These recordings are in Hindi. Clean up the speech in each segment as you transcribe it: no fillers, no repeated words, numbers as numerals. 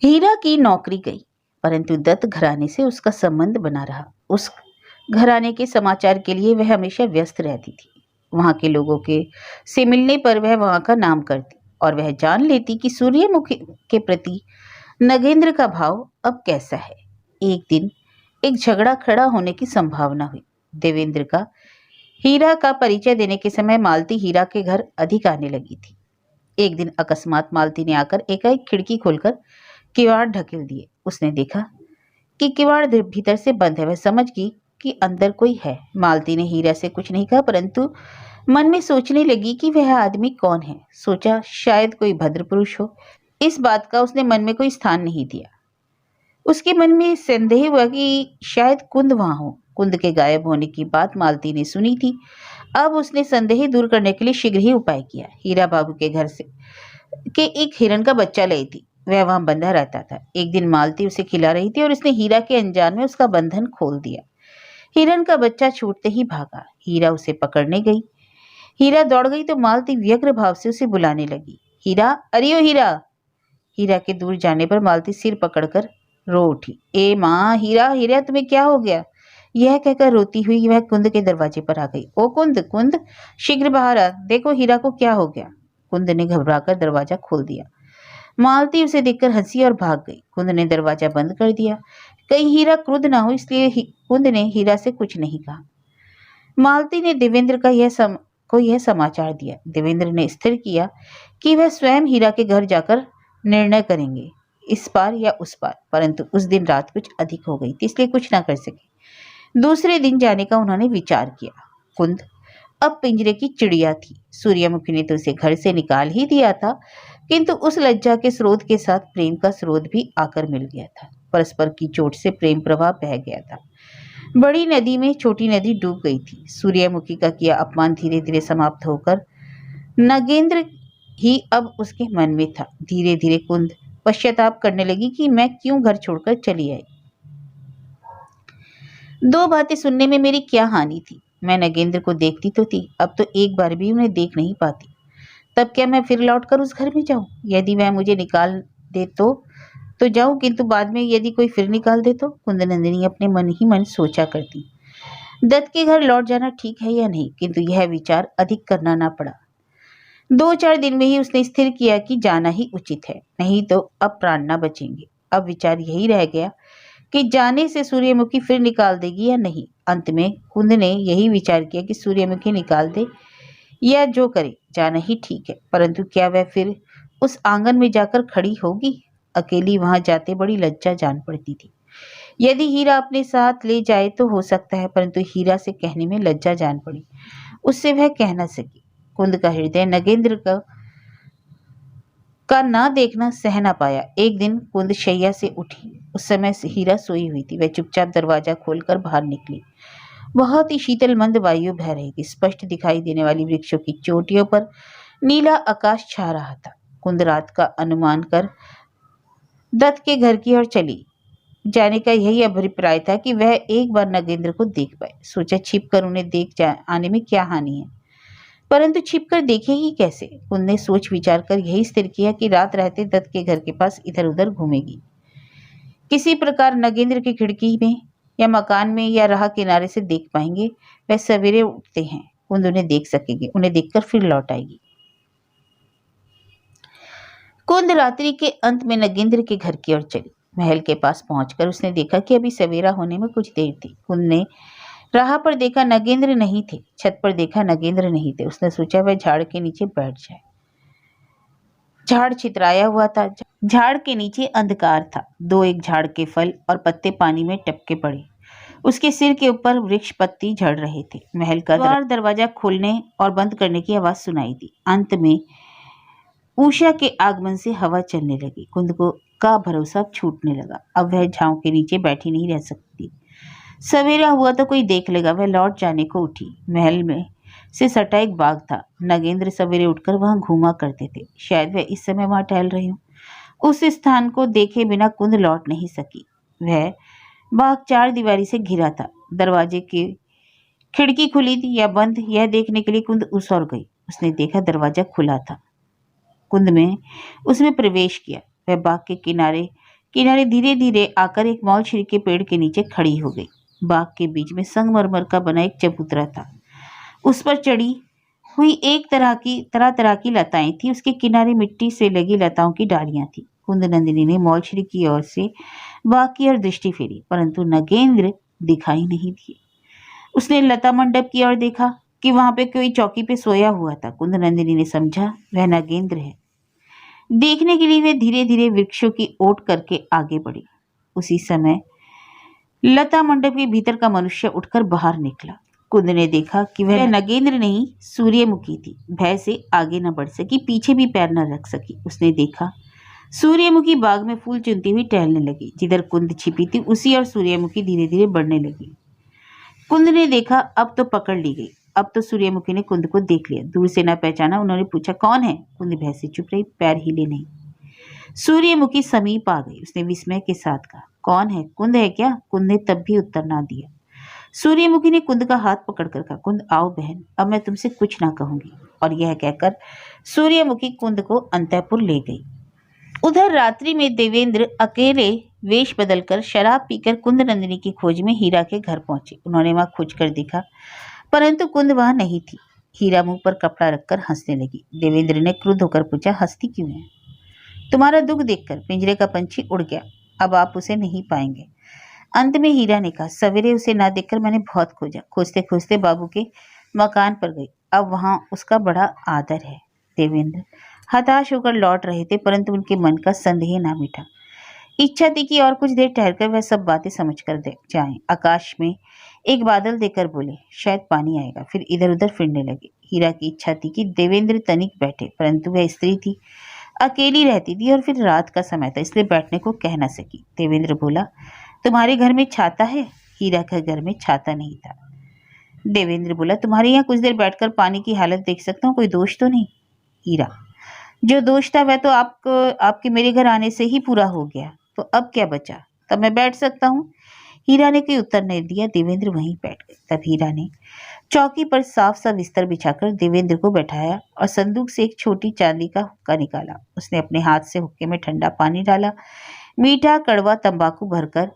हीरा की नौकरी गई, परंतु दत्त घराने से उसका संबंध बना रहा। उस घराने के समाचार के लिए वह हमेशा व्यस्त रहती थी। वहां के लोगों के से मिलने पर वह वहां का नाम करती और वह जान लेती कि सूर्यमुखी के प्रति नगेंद्र का भाव अब कैसा है। एक दिन एक झगड़ा खड़ा होने की संभावना हुई। देवेंद्र का हीरा का परिचय देने के समय मालती हीरा के घर अधिक आने लगी थी। एक दिन अकस्मात मालती ने आकर एकाएक खिड़की खोलकर किवाड़ ढकेल दिए। उसने देखा कि किवाड़ भीतर से बंद है। वह समझ गई कि अंदर कोई है। मालती ने हीरा से कुछ नहीं कहा, परंतु मन में सोचने लगी कि वह आदमी कौन है। सोचा शायद कोई भद्र पुरुष हो। इस बात का उसने मन में कोई स्थान नहीं दिया। उसके मन में संदेह हुआ कि शायद कुंद वहां हो। कुंद के गायब होने की बात मालती ने सुनी थी। अब उसने संदेह दूर करने के लिए शीघ्र ही उपाय किया। हीरा बाबू के घर से के एक हिरण का बच्चा लाई थी। वह वहां बंधा रहता था। एक दिन मालती उसे खिला रही थी और उसने हीरा के अनजान में उसका बंधन खोल दिया। हिरण का बच्चा छूटते ही भागा। हीरा उसे पकड़ने गई। हीरा दौड़ गई तो मालती व्यग्र भाव से उसे बुलाने लगी। हीरा, अरे ओ हीरा। हीरा के दूर जाने पर मालती सिर पकड़कर रो उठी। ए माँ, हीरा हीरा तुम्हें क्या हो गया? यह कहकर रोती हुई वह कुंद के दरवाजे पर आ गई। ओ कुंद, कुंद, शीघ्र बाहर आ, देखो हीरा को क्या हो गया। कुंद ने घबराकर दरवाजा खोल दिया। मालती उसे देखकर हंसी और भाग गई। कुंद ने दरवाजा बंद कर दिया। कहीं हीरा क्रुद्ध ना हो, इसलिए कुंद ने हीरा से कुछ नहीं कहा। मालती ने देवेंद्र को यह समाचार दिया। देवेंद्र ने स्थिर किया कि वह स्वयं हीरा के घर जाकर निर्णय करेंगे, इस पार या उस पार। परंतु उस दिन रात कुछ अधिक हो गई थी, इसलिए कुछ ना कर सके। दूसरे दिन जाने का उन्होंने विचार किया। कुंद अब पिंजरे की चिड़िया थी। सूर्यमुखी ने तो उसे घर से निकाल ही दिया था, किंतु उस लज्जा के स्रोत के साथ प्रेम का स्रोत भी आकर मिल गया था। परस्पर की चोट से प्रेम प्रवाह बह गया था। बड़ी नदी में छोटी नदी डूब गई थी। सूर्यमुखी का किया अपमान धीरे धीरे समाप्त होकर नगेंद्र ही अब उसके मन में था। धीरे धीरे कुंद पश्चाताप करने लगी कि मैं क्यों घर छोड़कर चली आई। दो बातें सुनने में मेरी क्या हानि थी। मैं नगेंद्र को देखती तो थी, अब तो एक बार भी उन्हें देख नहीं पाती। तब क्या मैं फिर लौटकर उस घर में जाऊं? यदि वह मुझे निकाल दे तो जाऊं, किंतु बाद में यदि कोई फिर निकाल दे तो? कुंदनंदिनी अपने मन ही मन सोचा करती। दत्त के घर लौट जाना ठीक है या नहीं, किंतु यह विचार अधिक करना ना पड़ा। 2-4 दिन में ही उसने स्थिर किया कि जाना ही उचित है, नहीं तो अब प्राण न बचेंगे। अब विचार यही रह गया कि जाने से सूर्यमुखी फिर निकाल देगी या नहीं। अंत में कुंद ने यही विचार किया कि सूर्यमुखी निकाल दे या जो करे, जाना ही ठीक है। परंतु क्या वह फिर उस आंगन में जाकर खड़ी होगी? अकेली वहां जाते बड़ी लज्जा जान पड़ती थी। यदि हीरा अपने साथ ले जाए तो हो सकता है, परंतु हीरा से कहने में लज्जा जान पड़ी। उससे वह कह न सकी। कुंद का हृदय नगेंद्र का ना देखना सह ना पाया। एक दिन कुंद शैया से उठी। उस समय से हीरा सोई हुई थी। वह चुपचाप दरवाजा खोलकर बाहर निकली। बहुत ही शीतल मंद वायु बह रही थी। स्पष्ट दिखाई देने वाली वृक्षों की चोटियों पर नीला आकाश छा रहा था। कुंद रात का अनुमान कर दत्त के घर की ओर चली। जाने का यही अभिप्राय था कि वह एक बार नगेंद्र को देख पाए। सोचा छिप कर उन्हें आने में क्या हानि है, परंतु छिपकर देखेगी कैसे? कुंद ने सोच विचार कर यही स्थिर किया कि रात रहते दत्त के घर के पास इधर उधर घूमेगी। किसी प्रकार नगेंद्र की खिड़की में या मकान में या राह किनारे से देख पाएंगे। वह सवेरे उठते हैं, कुंद उन्हें देख सकेंगे। उन्हें देखकर फिर लौट आएगी। कुंद रात्रि के अंत में नगेंद्र के घर की ओर चली। महल के पास पहुंचकर उसने देखा कि अभी सवेरा होने में कुछ देर थी। कुंद ने राह पर देखा नगेंद्र नहीं थे। छत पर देखा नगेंद्र नहीं थे। उसने सोचा वह झाड़ के नीचे बैठ जाए। झाड़ छितराया हुआ था। झाड़ के नीचे अंधकार था। एक झाड़ के फल और पत्ते पानी में टपके पड़े। उसके सिर के ऊपर वृक्ष पत्ती झड़ रहे थे। महल का दरवाजा खोलने और बंद करने की आवाज सुनाई दी। अंत में उषा के आगमन से हवा चलने लगी। कुंद को का भरोसा छूटने लगा। अब वह झाड़ के नीचे बैठी नहीं रह सकती। सवेरा हुआ तो कोई देख लेगा। वह लौट जाने को उठी। महल में से सटा एक बाग था। नगेंद्र सवेरे उठकर वहां घूमा करते थे। शायद वह इस समय वहां टहल रहे हों। उस स्थान को देखे बिना कुंद लौट नहीं सकी। वह बाग 4 दीवारी से घिरा था। दरवाजे की खिड़की खुली थी या बंद, यह देखने के लिए कुंद उस ओर गई। उसने देखा दरवाजा खुला था। कुंद में उसमें प्रवेश किया। वह बाग के किनारे किनारे धीरे धीरे आकर एक मौलछिरी के पेड़ के नीचे खड़ी हो गई। बाग के बीच में संगमरमर का बना एक चबूतरा था। उस पर चढ़ी हुई एक तरह तरह की लताएं थी। उसके किनारे मिट्टी से लगी लताओं की डालियां थी। कुंद नंदिनी ने मौलछिरी की ओर से बाग की ओर दृष्टि फेरी, परंतु नगेंद्र दिखाई नहीं दिए। उसने लता मंडप की ओर देखा कि वहां पे कोई चौकी पे सोया हुआ था। कुंद नंदिनी ने समझा वह नगेंद्र है। देखने के लिए वे धीरे धीरे वृक्षों की ओट करके आगे बढ़ी। उसी समय लता मंडप के भीतर का मनुष्य उठकर बाहर निकला। कुंद ने देखा कि वह नगेंद्र नहीं, सूर्यमुखी थी। भय से आगे न बढ़ सकी, पीछे भी पैर न रख सकी। उसने देखा सूर्यमुखी बाग में फूल चुनती हुई टहलने लगी। जिधर कुंद छिपी थी उसी और सूर्यमुखी धीरे धीरे बढ़ने लगी। कुंद ने देखा अब तो पकड़ ली गई। अब तो सूर्यमुखी ने कुंद को देख लिया। दूर से न पहचाना। उन्होंने पूछा कौन है? कुंद भय से चुप रही, पैर हिले नहीं। सूर्यमुखी समीप आ गई। उसने विस्मय के साथ कहा कौन है? कुंद है क्या? कुंद ने तब भी उत्तर ना दिया। सूर्यमुखी ने कुंद का हाथ पकड़कर कहा कुंद आओ बहन, अब मैं तुमसे कुछ ना कहूंगी। और यह कहकर सूर्यमुखी कुंद को अंतःपुर ले गई। उधर रात्रि में देवेंद्र अकेले वेश बदलकर शराब पीकर कुंद नंदिनी की खोज में हीरा के घर पहुंचे। उन्होंने वहां खोज कर देखा, परंतु कुंद वहां नहीं थी। हीरा मुंह पर कपड़ा रखकर हंसने लगी। देवेंद्र ने क्रुद्ध होकर पूछा हंसती क्यों है? तुम्हारा दुख देखकर पिंजरे का पंछी उड़ गया, अब आप उसे नहीं पाएंगे। अंत में हीरा ने कहा सवेरे उसे ना देखकर मैंने बहुत खोजा। खोजते खोजते बाबू के मकान पर गई, अब वहां उसका बड़ा आदर है। देवेंद्र हताश होकर लौट रहे थे, परंतु उनके मन का संदेह ना मिटा। इच्छा थी कि और कुछ देर ठहरकर वह सब बातें समझ कर जाएं। आकाश में एक बादल देकर बोले शायद पानी आएगा, फिर इधर उधर फिरने लगे। हीरा की इच्छा थी कि देवेंद्र तनिक बैठे, परंतु वह स्त्री थी, अकेली रहती थी और फिर रात का समय था, इसलिए बैठने को कह न सकी। देवेंद्र बोला तुम्हारे घर में छाता है? हीरा के घर में छाता नहीं था। देवेंद्र बोला तुम्हारे यहाँ कुछ देर बैठकर पानी की हालत देख सकता हूँ, कोई दोष तो नहीं? हीरा जो दोष था वह तो आपके मेरे घर आने से ही पूरा हो गया, तो अब क्या बचा? तब मैं बैठ सकता हूँ। हीरा ने कोई उत्तर नहीं दिया। देवेंद्र वहीं बैठ गए। तब हीरा ने चौकी पर साफ सा बिस्तर बिछाकर देवेंद्र को बैठाया और संदूक से एक छोटी चांदी का हुक्का निकाला। उसने अपने हाथ से हुक्के में ठंडा पानी डाला, मीठा कड़वा तंबाकू भरकर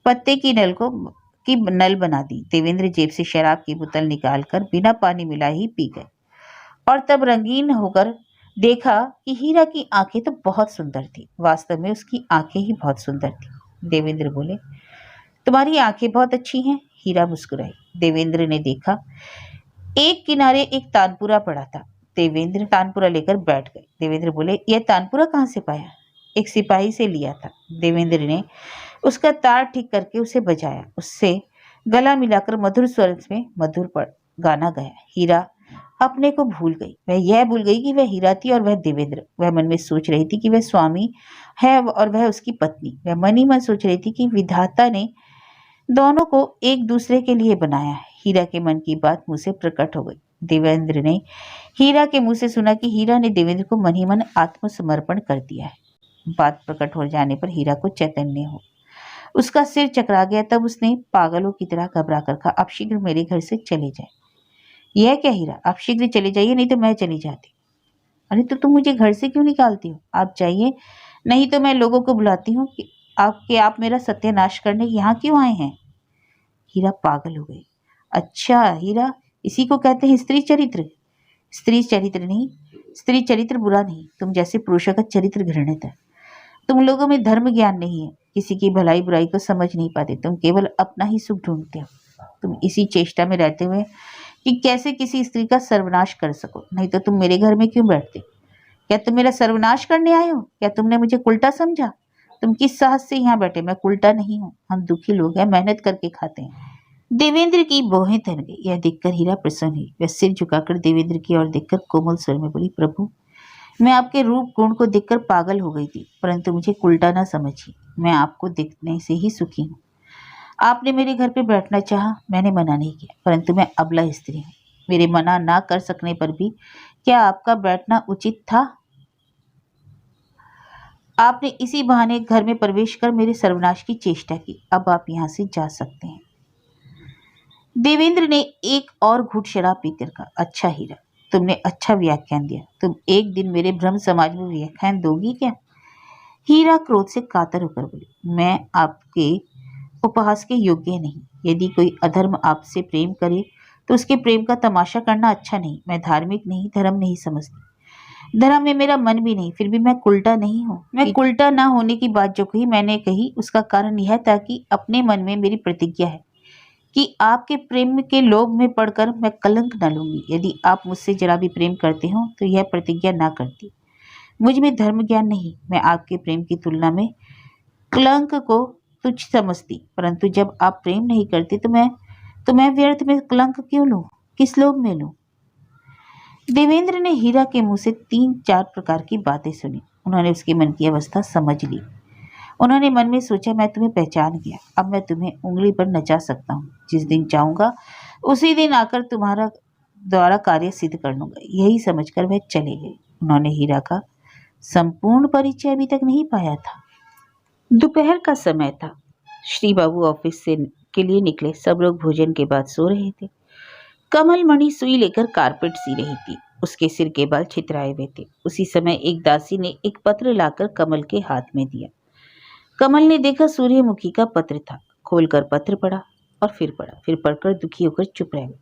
पत्ते की नल बना दी। देवेंद्र जेब से शराब की बोतल निकालकर बिना पानी मिलाए ही पी गए और तब रंगीन होकर देखा कि हीरा की आंखें तो बहुत सुंदर थी। वास्तव में उसकी आंखें ही बहुत सुंदर थी। देवेंद्र बोले तुम्हारी आंखें बहुत अच्छी हैं। हीरा मुस्कुराई। देवेंद्र ने देखा एक किनारे एक तानपुरा पड़ा था। देवेंद्र तानपुरा लेकर बैठ गए। देवेंद्र बोले यह तानपुरा कहाँ से पाया? एक सिपाही से लिया था। देवेंद्र ने उसका तार ठीक करके उसे बजाया, उससे गला मिलाकर मधुर स्वर में मधुर पर गाना गाया। हीरा अपने को भूल गई। वह यह भूल गई कि वह हीरा थी और वह देवेंद्र। वह मन में सोच रही थी कि वह स्वामी है और वह उसकी पत्नी। वह मन ही मन सोच रही थी कि विधाता ने दोनों को एक दूसरे के लिए बनाया है। हीरा के मन की बात मुंह से प्रकट हो गई। देवेंद्र ने हीरा के मुंह से सुना कि हीरा ने देवेंद्र को मन ही मन आत्मसमर्पण कर दिया है। बात प्रकट हो जाने पर हीरा को चैतन्य हो उसका सिर चकरा गया। तब उसने पागलों की तरह घबरा कर कहा आप शीघ्र मेरे घर से चले जाए। यह क्या हीरा, आप शीघ्र चले जाइए, नहीं तो मैं चली जाती। अरे तो तुम मुझे घर से क्यों निकालती हो? आप जाइए, नहीं तो मैं लोगों को बुलाती हूँ कि आप मेरा सत्यानाश करने यहाँ क्यों आए हैं? हीरा पागल हो गई। अच्छा हीरा, इसी को कहते हैं स्त्री चरित्र? स्त्री चरित्र नहीं, स्त्री चरित्र बुरा नहीं, तुम जैसे पुरुषों का चरित्र घृणित है। तुम लोगों में धर्म ज्ञान नहीं है, किसी की भलाई बुराई को समझ नहीं पाते, तुम केवल अपना ही सुख ढूंढते हो। तुम इसी चेष्टा में रहते हुए कि कैसे किसी स्त्री का सर्वनाश कर सको, नहीं तो तुम मेरे घर में क्यों बैठते? क्या तुम मेरा सर्वनाश करने आए हो? क्या तुमने मुझे कुलटा समझा? तुम किस साहस से यहाँ बैठे? मैं कुलटा नहीं हूँ, हम दुखी लोग हैं, मेहनत करके खाते हैं। देवेंद्र की भौहें थन गई। यह देखकर हीरा प्रसन्न हुई। वह सिर झुकाकर देवेंद्र की ओर देखकर कोमल स्वर में बोली प्रभु, मैं आपके रूप गुण को देखकर पागल हो गई थी, परंतु मुझे कुलटा ना समझिए, मैं आपको देखने से ही सुखी हूँ। आपने मेरे घर पे बैठना चाहा, मैंने मना नहीं किया, परंतु मैं अबला स्त्री हूँ। मेरे मना ना कर सकने पर भी क्या आपका बैठना उचित था? आपने इसी बहाने घर में प्रवेश कर मेरे सर्वनाश की चेष्टा की। अब आप यहाँ से जा सकते हैं। देवेंद्र ने एक और घूंट शराब पीकर कहा अच्छा हीरा, तुमने अच्छा व्याख्यान दिया। तुम एक दिन मेरे ब्रह्म समाज में व्याख्यान दोगी क्या? हीरा क्रोध से कातर होकर बोली, मैं आपके उपहास के योग्य नहीं। यदि कोई अधर्म आपसे प्रेम करे तो उसके प्रेम का तमाशा करना अच्छा नहीं। मैं धार्मिक नहीं, धर्म नहीं समझती, धर्म में मेरा मन भी नहीं, फिर भी मैं कुलटा नहीं हूँ। मैं कुलटा ना होने की बात जो कही मैंने कही, उसका कारण यह था कि अपने मन में मेरी प्रतिज्ञा है कि आपके प्रेम के लोभ में पड़कर मैं कलंक न लूंगी। यदि आप मुझसे जरा भी प्रेम करते हो तो यह प्रतिज्ञा ना करती। मुझ में धर्म ज्ञान नहीं, मैं आपके प्रेम की तुलना में कलंक को तुच्छ समझती, परंतु जब आप प्रेम नहीं करते तो मैं व्यर्थ में कलंक क्यों लूं, किस लोभ में लूं। देवेंद्र ने हीरा के मुंह से 3-4 प्रकार की बातें सुनी। उन्होंने उसके मन की अवस्था समझ ली। उन्होंने मन में सोचा, मैं तुम्हें पहचान गया, अब मैं तुम्हें उंगली पर नचा सकता हूँ। जिस दिन चाहूंगा उसी दिन आकर तुम्हारा द्वारा कार्य सिद्ध कर लूंगा। यही समझकर वह चले गए। उन्होंने हीरा का संपूर्ण परिचय अभी तक नहीं पाया था। दोपहर का समय था। श्री बाबू ऑफिस से के लिए निकले। सब लोग भोजन के बाद सो रहे थे। कमल मणि सुई लेकर कारपेट सी रही थी। उसके सिर के बाल छितराए हुए थे। उसी समय एक दासी ने एक पत्र लाकर कमल के हाथ में दिया। कमल ने देखा सूर्यमुखी का पत्र था। खोलकर पत्र पढ़ा और फिर पढ़ा, फिर पढ़कर दुखी होकर चुप रह गई।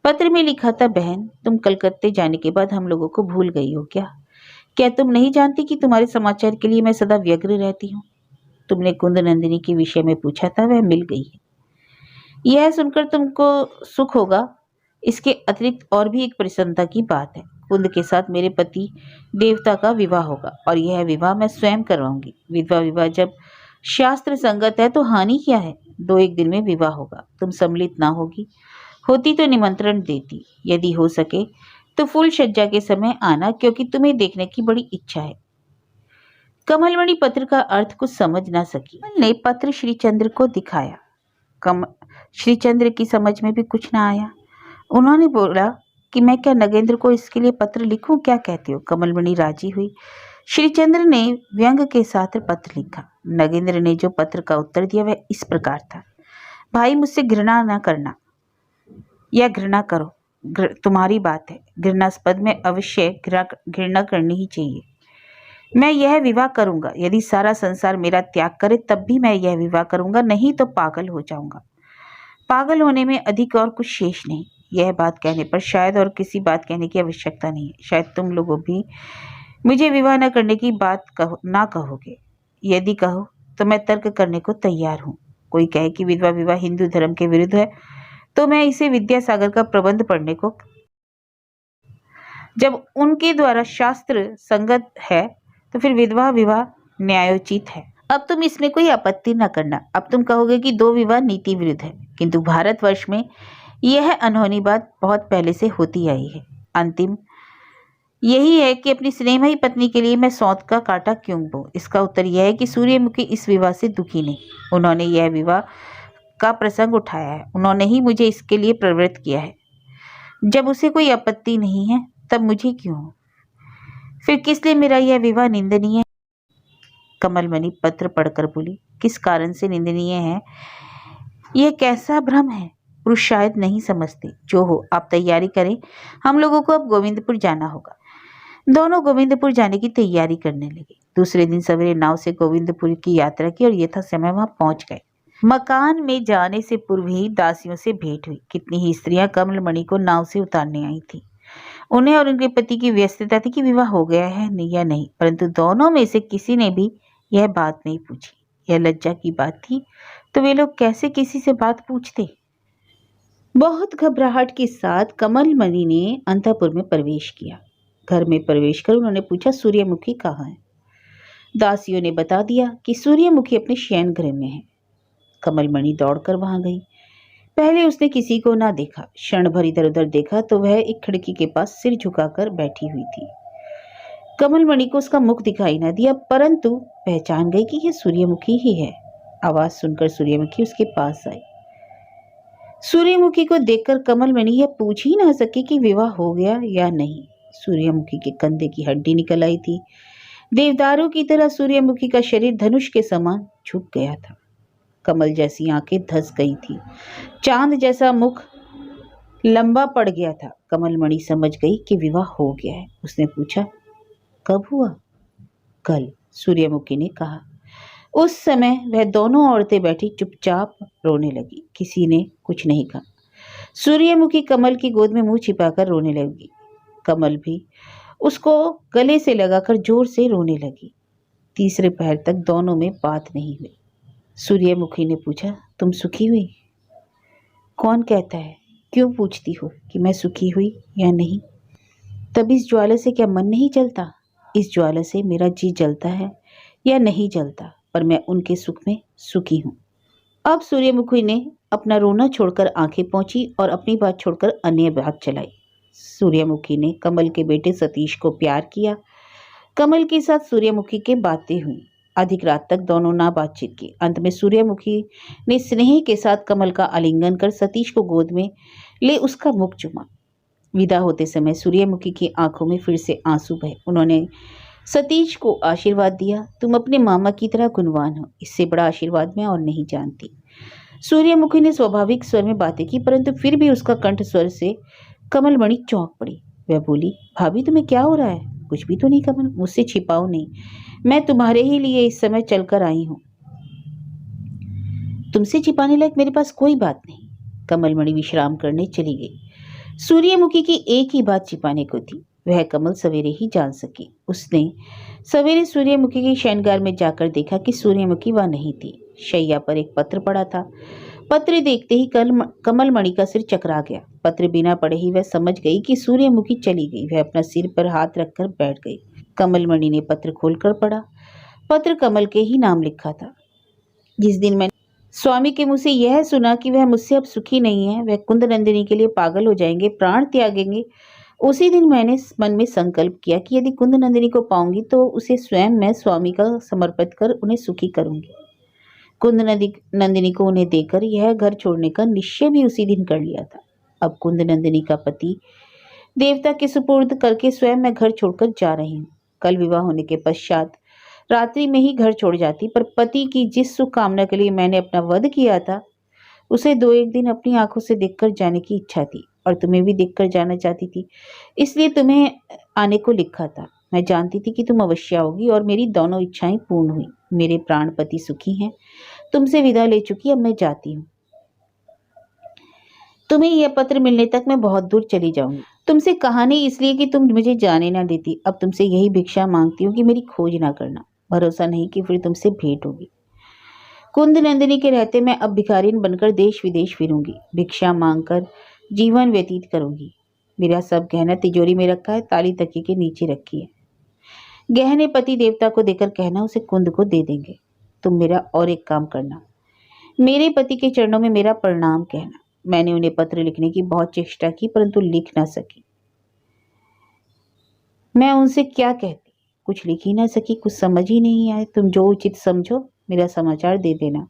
पत्र में लिखा था, बहन, तुम कलकत्ते जाने के बाद हम लोगों को भूल गई हो क्या? क्या तुम नहीं जानती कि तुम्हारे समाचार के लिए मैं सदा व्यग्र रहती हूँ? तुमने कुंद नंदिनी के विषय में पूछा था, वह मिल गई है। यह सुनकर तुमको सुख होगा। इसके अतिरिक्त और भी एक प्रसन्नता की बात है। कुंद के साथ मेरे पति देवता का विवाह होगा और यह विवाह मैं स्वयं करवाऊंगी। विधवा विवाह जब शास्त्र संगत है तो हानि क्या है? 2-1 दिन में विवाह होगा। तुम सम्मिलित ना होती तो निमंत्रण देती। यदि हो सके तो फूल सज्जा के समय आना, क्योंकि तुम्हें देखने की बड़ी इच्छा है। कमलमणि पत्र का अर्थ कुछ समझ ना सकी। कमल ने पत्र श्रीचंद्र को दिखाया। श्रीचंद्र की समझ में भी कुछ ना आया। उन्होंने बोला कि मैं क्या नगेंद्र को इसके लिए पत्र लिखूं, क्या कहती हो? कमलमणि राजी हुई। श्रीचंद्र ने व्यंग के साथ पत्र लिखा। नगेंद्र ने जो पत्र का उत्तर दिया वह इस प्रकार था, भाई, मुझसे घृणा न करना या घृणा करो, तुम्हारी बात है। घृणास्पद में अवश्य घृणा करनी ही चाहिए। मैं यह विवाह करूंगा। यदि सारा संसार मेरा त्याग करे तब भी मैं यह विवाह करूंगा, नहीं तो पागल हो जाऊंगा। पागल होने में अधिक और कुछ शेष नहीं। यह बात कहने पर शायद और किसी बात कहने की आवश्यकता नहीं है। शायद तुम लोगों भी मुझे विवाह न करने की बात ना कहोगे। यदि कहो तो मैं तर्क करने को तैयार हूँ। कोई कहे कि विधवा विवाह हिंदू धर्म के विरुद्ध है तो मैं इसे विद्यासागर का प्रबंध पढ़ने को, जब उनके द्वारा शास्त्र संगत है तो फिर विधवा विवाह न्यायोचित है। अब तुम इसमें कोई आपत्ति न करना। अब तुम कहोगे कि 2 विवाह नीति विरुद्ध है, किंतु भारतवर्ष में यह अनहोनी बात बहुत पहले से होती आई है। अंतिम यही है कि अपनी स्नेहमयी पत्नी के लिए मैं सौंत का कांटा क्यों बोऊं? इसका उत्तर यह है कि सूर्यमुखी इस विवाह से दुखी नहीं। उन्होंने यह विवाह का प्रसंग उठाया है, उन्होंने ही मुझे इसके लिए प्रवृत्त किया है। जब उसे कोई आपत्ति नहीं है तब मुझे क्यों? फिर किस लिए मेरा यह विवाह निंदनीय है? कमलमणि पत्र पढ़कर बोली, किस कारण से निंदनीय है? यह कैसा भ्रम है, पुरुष शायद नहीं समझते। जो हो, आप तैयारी करें, हम लोगों को अब गोविंदपुर जाना होगा। दोनों गोविंदपुर जाने की तैयारी करने लगे। दूसरे दिन सवेरे नाव से गोविंदपुर की यात्रा की और यथा समय वहां पहुंच गए। मकान में जाने से पूर्व ही दासियों से भेंट हुई। कितनी ही स्त्रियां कमलमणि को नाव से उतारने आई थी। उन्हें और उनके पति की व्यस्तता थी कि विवाह हो गया है या नहीं, परंतु दोनों में से किसी ने भी यह बात नहीं पूछी। यह लज्जा की बात थी, तो वे लोग कैसे किसी से बात पूछते? बहुत घबराहट के साथ कमलमणि ने अंतःपुर में प्रवेश किया। घर में प्रवेश कर उन्होंने पूछा, सूर्यमुखी कहाँ है? दासियों ने बता दिया कि सूर्यमुखी अपने शयन गृह में है। कमलमणि दौड़कर वहां गई। पहले उसने किसी को ना देखा। क्षण भर इधर उधर देखा तो वह एक खिड़की के पास सिर झुकाकर बैठी हुई थी। कमलमणि को उसका मुख दिखाई न दिया, परंतु पहचान गई कि यह सूर्यमुखी ही है। आवाज सुनकर सूर्यमुखी उसके पास आई। सूर्यमुखी को देखकर कमलमणि यह पूछ ही ना सकी कि विवाह हो गया या नहीं। सूर्यमुखी के कंधे की हड्डी निकल आई थी। देवदारों की तरह सूर्यमुखी का शरीर धनुष के समान झुक गया था। कमल जैसी आंखें धंस गई थी। चांद जैसा मुख लंबा पड़ गया था। कमलमणि समझ गई कि विवाह हो गया है। उसने पूछा, कब हुआ? कल। सूर्यमुखी ने कहा। उस समय वह दोनों औरतें बैठी चुपचाप रोने लगी। किसी ने कुछ नहीं कहा। सूर्यमुखी कमल की गोद में मुंह छिपाकर रोने लगी। कमल भी उसको गले से लगाकर जोर से रोने लगी। तीसरे पहर तक दोनों में बात नहीं हुई। सूर्यमुखी ने पूछा, तुम सुखी हुई? कौन कहता है? क्यों पूछती हो कि मैं सुखी हुई या नहीं? तब इस ज्वाला से क्या मन नहीं जलता? इस ज्वाला से मेरा जी जलता है या नहीं जलता, पर मैं उनके सुख में सुखी हूँ। अब सूर्यमुखी ने अपना रोना छोड़कर आंखें पोंछी और अपनी बात छोड़कर अन्य बात चलाई। सूर्यमुखी ने कमल के बेटे सतीश को प्यार किया। कमल के साथ सूर्यमुखी के बातें हुई। अधिक रात तक दोनों ना बातचीत की। अंत में सूर्यमुखी ने स्नेह के साथ कमल का आलिंगन कर सतीश को गोद में ले उसका मुख चूमा। विदा होते समय सूर्यमुखी की आंखों में फिर से आंसू बहे। उन्होंने सतीश को आशीर्वाद दिया, तुम अपने मामा की तरह गुणवान हो, इससे बड़ा आशीर्वाद मैं और नहीं जानती। सूर्यमुखी ने स्वाभाविक स्वर में बातें की, परंतु फिर भी उसका कंठ स्वर से कमलमणि चौंक पड़ी। वह बोली, भाभी तुम्हें क्या हो रहा है? कुछ भी तो नहीं कमल, मुझसे छिपाओ नहीं, मैं तुम्हारे ही लिए इस समय चलकर आई हूं। तुमसे छिपाने लायक मेरे पास कोई बात नहीं। कमलमणि विश्राम करने चली गई। सूर्यमुखी की एक ही बात छिपाने को थी, वह कमल सवेरे ही जान सकी। उसने सवेरे सूर्यमुखी के शयनगार में जाकर देखा कि सूर्यमुखी वह नहीं थी। शैया पर एक पत्र पड़ा था। पत्र देखते ही कमलमणि का सिर चकरा गया। पत्र बिना पढ़े ही वह समझ गई कि सूर्यमुखी चली गई। वह अपना सिर पर हाथ रखकर बैठ गई। कमलमणि ने पत्र खोलकर पढ़ा। पत्र कमल के ही नाम लिखा था। जिस दिन मैंने स्वामी के मुंह से यह सुना कि वह मुझसे अब सुखी नहीं है, वह कुंदनंदिनी के लिए पागल हो जाएंगे, प्राण त्यागेंगे, उसी दिन मैंने मन में संकल्प किया कि यदि कुंदनंदिनी को पाऊंगी तो उसे स्वयं मैं स्वामी का समर्पित कर उन्हें सुखी करूंगी। कुंदनंदिनी को उन्हें देकर यह घर छोड़ने का निश्चय भी उसी दिन कर लिया था। अब कुंदनंदिनी का पति देवता के सुपुर्द करके स्वयं मैं घर छोड़कर जा रही हूँ। कल विवाह होने के पश्चात रात्रि में ही घर छोड़ जाती, पर पति की जिस सुख कामना के लिए मैंने अपना वध किया था, उसे 2-1 दिन अपनी आंखों से देखकर जाने की इच्छा थी और तुम्हें भी देखकर जाना चाहती थी, इसलिए तुम्हें आने को लिखा था। मैं जानती थी कि तुम अवश्य आओगी और मेरी दोनों इच्छाएं पूर्ण हुई। मेरे प्राण पति सुखी हैं, तुमसे विदा ले चुकी, अब मैं जाती हूँ। तुम्हें यह पत्र मिलने तक मैं बहुत दूर चली जाऊंगी। तुमसे कहा नहीं इसलिए कि तुम मुझे जाने ना देती। अब तुमसे यही भिक्षा मांगती हूँ कि मेरी खोज ना करना। भरोसा नहीं कि फिर तुमसे भेंट होगी। कुंदनंदिनी के रहते मैं अब भिखारिन बनकर देश विदेश फिरूंगी, भिक्षा मांगकर जीवन व्यतीत करूंगी। मेरा सब गहना तिजोरी में रखा है, ताली तकिए के नीचे रखी है। गहने पति देवता को देकर कहना उसे कुंद को दे देंगे। तुम मेरा और एक काम करना, मेरे पति के चरणों में मेरा प्रणाम कहना। मैंने उन्हें पत्र लिखने की बहुत चेष्टा की, परंतु लिख ना सकी। मैं उनसे क्या कहती, कुछ लिख ही ना सकी, कुछ समझ ही नहीं आए। तुम जो उचित समझो मेरा समाचार दे देना।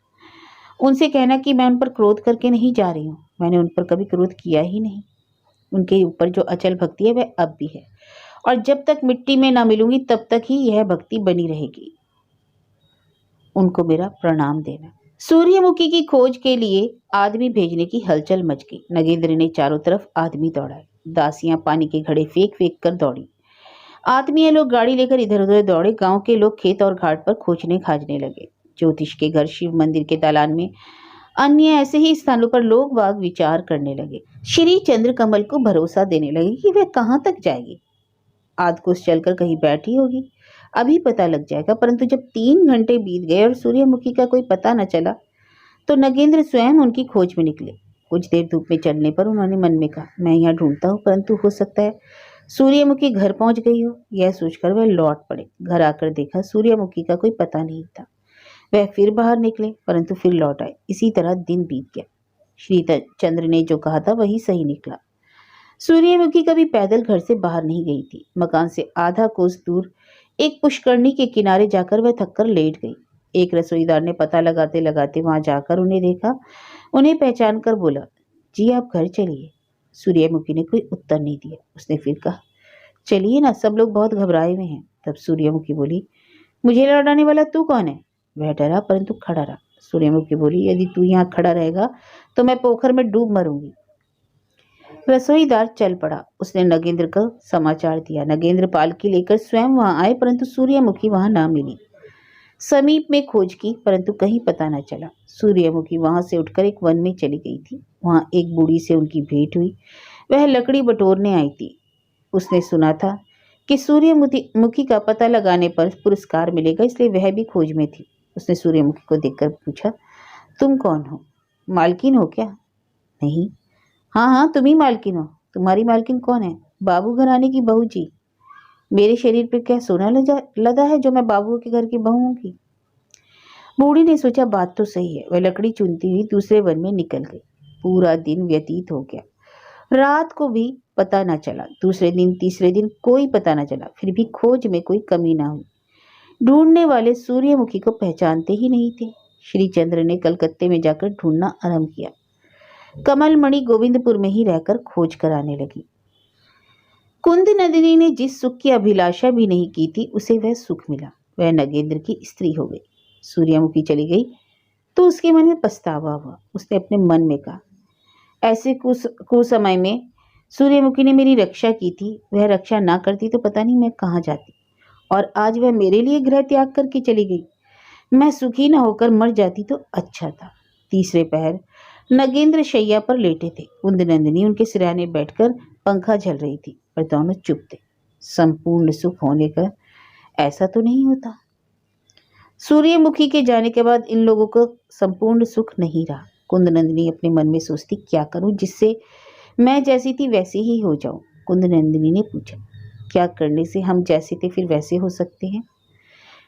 उनसे कहना कि मैं उन पर क्रोध करके नहीं जा रही हूँ, मैंने उन पर कभी क्रोध किया ही नहीं। उनके ऊपर जो अचल भक्ति है वह अब भी है, और जब तक मिट्टी में ना मिलूंगी तब तक ही यह भक्ति बनी रहेगी। उनको मेरा प्रणाम देना। सूर्यमुखी की खोज के लिए आदमी भेजने की हलचल मच गई। नगेंद्र ने चारों तरफ आदमी दौड़ाए। दासियां पानी के घड़े फेंक फेंक कर दौड़ी। आदमी लोग गाड़ी लेकर इधर उधर दौड़े। गांव के लोग खेत और घाट पर खोजने खाजने लगे। ज्योतिष के घर, शिव मंदिर के दालान में, अन्य ऐसे ही स्थानों पर लोग बाग विचार करने लगे। श्री चंद्रकमल को भरोसा देने लगे कि वह कहाँ तक जाएगी। आध कोस चलकर कहीं बैठी होगी, अभी पता लग जाएगा। परंतु जब 3 घंटे बीत गए और सूर्यमुखी का कोई पता न चला, तो नगेंद्र स्वयं उनकी खोज में निकले। कुछ देर धूप में चलने पर उन्होंने मन में कहा, मैं यहाँ ढूंढता हूँ, परंतु हो सकता है सूर्यमुखी घर पहुंच गई हो। यह सोचकर वह लौट पड़े। घर आकर देखा सूर्यमुखी का कोई पता नहीं था। वह फिर बाहर निकले, परंतु फिर लौट आए। इसी तरह दिन बीत गया। श्री चंद्र ने जो कहा था वही सही निकला। सूर्यमुखी कभी पैदल घर से बाहर नहीं गई थी। मकान से आधा कोस दूर एक पुष्करणी के किनारे जाकर वह थककर लेट गई। एक रसोईदार ने पता लगाते लगाते वहां जाकर उन्हें देखा। उन्हें पहचान कर बोला, जी आप घर चलिए। सूर्यमुखी ने कोई उत्तर नहीं दिया। उसने फिर कहा, चलिए ना, सब लोग बहुत घबराए हुए हैं। तब सूर्यमुखी बोली, मुझे लौटाने वाला तू कौन है? वह डरा परंतु खड़ा रहा। सूर्यमुखी बोली, यदि तू यहाँ खड़ा रहेगा तो मैं पोखर में डूब मरूंगी। रसोईदार चल पड़ा। उसने नगेंद्र का समाचार दिया। नगेंद्र पालकी लेकर स्वयं वहां आए, परंतु सूर्यमुखी वहां ना मिली। समीप में खोज की परंतु कहीं पता न चला। सूर्यमुखी वहां से उठकर एक वन में चली गई थी। वहां एक बूढ़ी से उनकी भेंट हुई। वह लकड़ी बटोरने आई थी। उसने सुना था कि सूर्यमुखी मुखी का पता लगाने पर पुरस्कार मिलेगा, इसलिए वह भी खोज में थी। उसने सूर्यमुखी को देखकर पूछा, तुम कौन हो? मालकिन हो क्या? नहीं। हाँ हाँ, तुम ही मालकिन हो। तुम्हारी मालकिन कौन है? बाबू घराने की बहू जी। मेरे शरीर पे क्या सोना लदा है जो मैं बाबू के घर की बहू हूँ की? बूढ़ी ने सोचा, बात तो सही है। वह लकड़ी चुनती हुई दूसरे वन में निकल गई। पूरा दिन व्यतीत हो गया। रात को भी पता न चला। दूसरे दिन, तीसरे दिन कोई पता न चला। फिर भी खोज में कोई कमी न हुई। ढूंढने वाले सूर्यमुखी को पहचानते ही नहीं थे। श्री चंद्र ने कलकत्ते में जाकर ढूंढना आरंभ किया। कमलमणि गोविंदपुर में ही रहकर खोज कराने लगी। कुंद नंदिनी ने जिस सुख की अभिलाषा भी नहीं की थी, उसे वह सुख मिला। वह नगेंद्र की स्त्री हो गई। सूर्यमुखी चली गई तो उसके मन में पछतावा हुआ। उसने अपने मन में कहा, ऐसे कुसमय में सूर्यमुखी ने मेरी रक्षा की थी। वह रक्षा ना करती तो पता नहीं मैं कहाँ जाती। और आज वह मेरे लिए गृह त्याग करके चली गई। मैं सुखी न होकर मर जाती तो अच्छा था। तीसरे पहर नगेंद्र शैया पर लेटे थे। कुंद नंदिनी उनके सिरहाने बैठकर पंखा झल रही थी, पर दोनों चुप थे। संपूर्ण सुख होने का ऐसा तो नहीं होता। सूर्यमुखी के जाने के बाद इन लोगों को संपूर्ण सुख नहीं रहा। कुंद नंदिनी अपने मन में सोचती, क्या करूं जिससे मैं जैसी थी वैसी ही हो जाऊं। कुंद नंदिनी ने पूछा, क्या करने से हम जैसे थे फिर वैसे हो सकते हैं?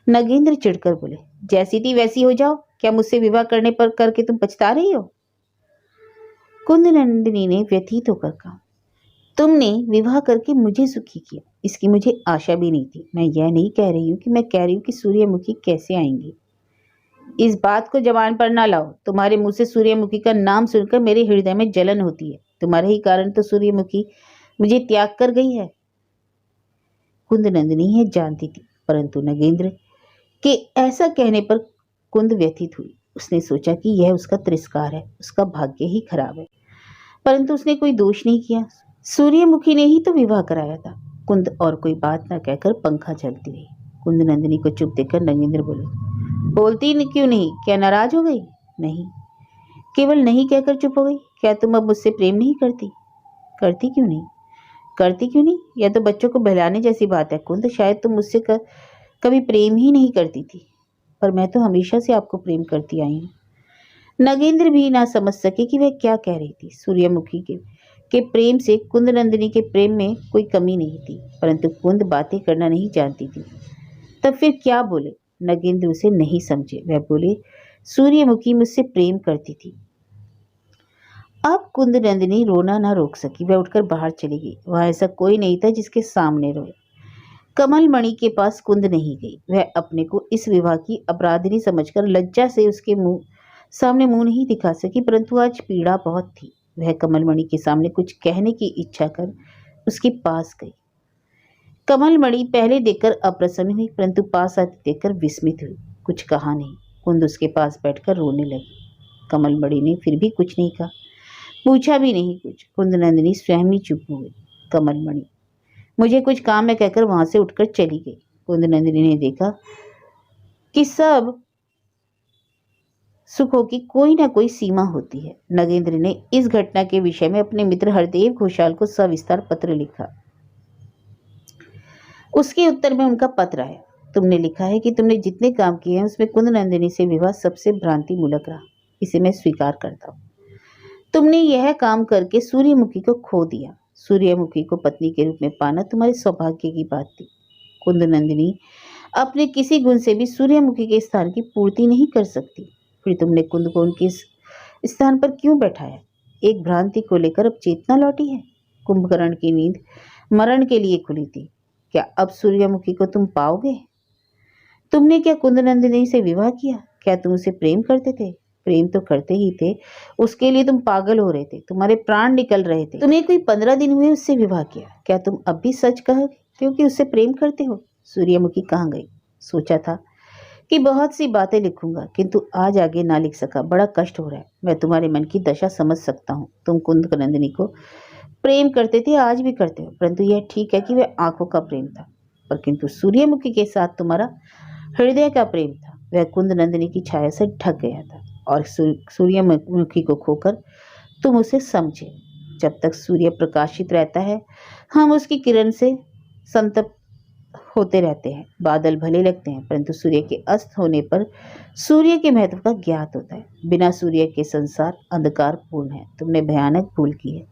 नगेंद्र चिढ़कर बोले, जैसी थी वैसी हो जाओ? क्या मुझसे विवाह करने पर करके तुम पछता रही हो? कुंद नंदिनी ने व्यथित होकर कहा, तुमने विवाह करके मुझे सुखी किया, इसकी मुझे आशा भी नहीं थी। मैं यह नहीं कह रही हूँ कि मैं कह रही हूँ कि सूर्यमुखी कैसे आएंगी। इस बात को जबान पर ना लाओ। तुम्हारे मुंह से सूर्यमुखी का नाम सुनकर मेरे हृदय में जलन होती है। तुम्हारे ही कारण तो सूर्यमुखी मुझे त्याग कर गई है। कुंद नंदिनी यह जानती थी, परंतु नगेंद्र के ऐसा कहने पर कुंद व्यथित हुई। उसने सोचा कि यह उसका तिरस्कार है, उसका भाग्य ही खराब है। परंतु उसने कोई दोष नहीं किया। सूर्यमुखी ने ही तो विवाह कराया था। कुंद और कोई बात न कहकर पंखा झलती रही। कुंद नंदिनी को चुप देखकर नगेंद्र बोले, बोलती क्यों नहीं? क्या नाराज हो गई? नहीं। केवल नहीं कहकर चुप हो गई? क्या तुम अब मुझसे प्रेम नहीं करती? करती क्यों नहीं? करती क्यों नहीं? यह तो बच्चों को बहलाने जैसी बात है। कुंद, शायद तुम मुझसे कभी प्रेम ही नहीं करती थी, पर मैं तो हमेशा से आपको प्रेम करती आई हूँ। नगेंद्र भी ना समझ सके कि वह क्या कह रही थी। सूर्यमुखी के प्रेम से कुंद नंदिनी के प्रेम में कोई कमी नहीं थी, परंतु कुंद बातें करना नहीं जानती थी। तब फिर क्या बोले? नगेंद्र उसे नहीं समझे। वह बोले, सूर्यमुखी मुझसे प्रेम करती थी। अब कुंद नंदिनी रोना ना रोक सकी। वह उठकर बाहर चली गई। वहां ऐसा कोई नहीं था जिसके सामने रोए। कमलमणि के पास कुंद नहीं गई। वह अपने को इस विवाह की अपराधिनी समझकर लज्जा से उसके सामने मुंह नहीं दिखा सकी, परंतु आज पीड़ा बहुत थी। वह कमलमणि के सामने कुछ कहने की इच्छा कर उसके पास गई। कमलमणि पहले देखकर अप्रसन्न हुई, परंतु पास आते देखकर विस्मित हुई। कुछ कहा नहीं। कुंद उसके पास बैठकर रोने लगी। कमलमणि ने फिर भी कुछ नहीं कहा, पूछा भी नहीं कुछ। कुंद नंदिनी स्वयं ही चुप हो गई। कमलमणि मुझे कुछ काम है कहकर वहां से उठकर चली गई। कुंद नंदिनी ने देखा कि सब सुखों की कोई ना कोई सीमा होती है। नगेंद्र ने इस घटना के विषय में अपने मित्र हरदेव घोषाल को सविस्तार पत्र लिखा। उसके उत्तर में उनका पत्र आया। तुमने लिखा है कि तुमने जितने काम किए हैं उसमें कुंद नंदिनी से विवाह सबसे भ्रांति मूलक रहा। इसे मैं स्वीकार करता हूँ। तुमने यह काम करके सूर्यमुखी को खो दिया। सूर्यमुखी को पत्नी के रूप में पाना तुम्हारे सौभाग्य की बात थी। कुंद नंदिनी अपने किसी गुण से भी सूर्यमुखी के स्थान की पूर्ति नहीं कर सकती। फिर तुमने कुंद को उनके स्थान पर क्यों बैठाया? एक भ्रांति को लेकर अब चेतना लौटी है। कुंभकर्ण की नींद मरण के लिए खुली थी। क्या अब सूर्यमुखी को तुम पाओगे? तुमने क्या कुंद नंदिनी से विवाह किया? क्या तुम उसे प्रेम करते थे? प्रेम तो करते ही थे। उसके लिए तुम पागल हो रहे थे, तुम्हारे प्राण निकल रहे थे। तुम्हें कोई 15 दिन हुए उससे विवाह किया। क्या तुम अब भी सच कहोगे क्योंकि उससे प्रेम करते हो? सूर्यमुखी कहाँ गई? सोचा था कि बहुत सी बातें लिखूंगा, किंतु आज आगे ना लिख सका। बड़ा कष्ट हो रहा है। मैं तुम्हारे मन की दशा समझ सकता हूँ। तुम कुंद नंदिनी को प्रेम करते थे, आज भी करते हो, परंतु यह ठीक है कि वह आंखों का प्रेम था, पर किंतु सूर्यमुखी के साथ तुम्हारा हृदय का प्रेम था। वह कुंद नंदिनी की छाया से ढक गया था और सूर्यमुखी को खोकर तुम उसे समझे। जब तक सूर्य प्रकाशित रहता है हम उसकी किरण से संतप्त होते रहते हैं। बादल भले लगते हैं परंतु सूर्य के अस्त होने पर सूर्य के महत्व का ज्ञात होता है। बिना सूर्य के संसार अंधकार पूर्ण है। तुमने भयानक भूल की है,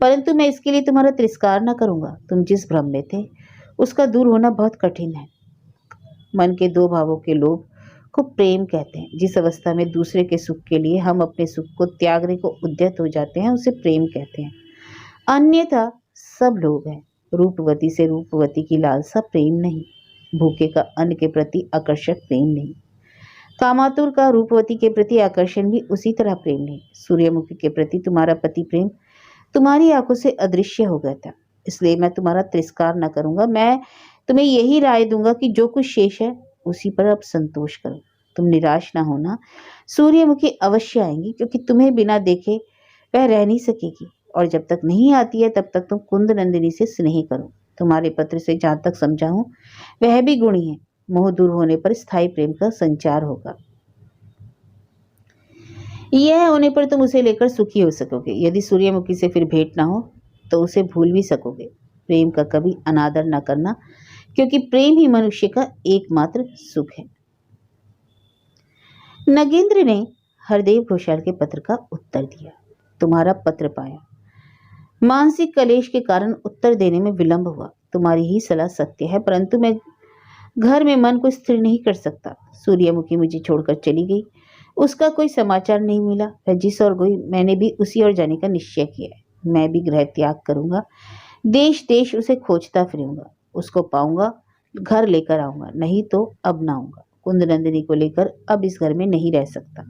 परंतु मैं इसके लिए तुम्हारा तिरस्कार न करूंगा। तुम जिस भ्रम में थे उसका दूर होना बहुत कठिन है। मन के दो भावों के लोभ को प्रेम कहते हैं। जिस अवस्था में दूसरे के सुख के लिए हम अपने सुख को त्यागने को उद्यत हो जाते हैं उसे प्रेम कहते हैं। अन्यथा सब लोग हैं। रूपवती से रूपवती की लालसा प्रेम नहीं, भूखे का अन्न के प्रति आकर्षक प्रेम नहीं, कामातुर का रूपवती के प्रति आकर्षण भी उसी तरह प्रेम नहीं। सूर्यमुखी के प्रति तुम्हारा पति प्रेम तुम्हारी आंखों से अदृश्य हो गया था, इसलिए मैं तुम्हारा तिरस्कार न करूंगा। मैं तुम्हें यही राय दूंगा कि जो कुछ शेष है उसी पर अब संतोष करो। तुम निराश ना होना, सूर्यमुखी अवश्य आएंगी, क्योंकि तुम्हें बिना देखे वह रह नहीं सकेगी और जब तक नहीं आती है तब तक तुम कुंद नंदिनी से स्नेह करो। तुम्हारे पत्र से जहां तक समझा हूं वह भी गुणी है। मोह दूर होने पर स्थायी प्रेम का संचार होगा। यह होने पर तुम उसे लेकर सुखी हो सकोगे। यदि सूर्यमुखी से फिर भेंट ना हो तो उसे भूल भी सकोगे। प्रेम का कभी अनादर न करना, क्योंकि प्रेम ही मनुष्य का एकमात्र सुख है। नगेंद्र ने हरदेव घोषाल के पत्र का उत्तर दिया। तुम्हारा पत्र पाया। मानसिक कलेश के कारण उत्तर देने में विलंब हुआ। तुम्हारी ही सलाह सत्य है, परंतु मैं घर में मन को स्थिर नहीं कर सकता। सूर्यमुखी मुझे छोड़कर चली गई, उसका कोई समाचार नहीं मिला। वह जिस ओर गई मैंने भी उसी ओर जाने का निश्चय किया है। मैं भी गृह त्याग करूंगा, देश देश उसे खोजता फिरूंगा। उसको पाऊंगा, घर लेकर आऊंगा, नहीं तो अब ना आऊंगा। कुंद नंदिनी को लेकर अब इस घर में नहीं रह सकता।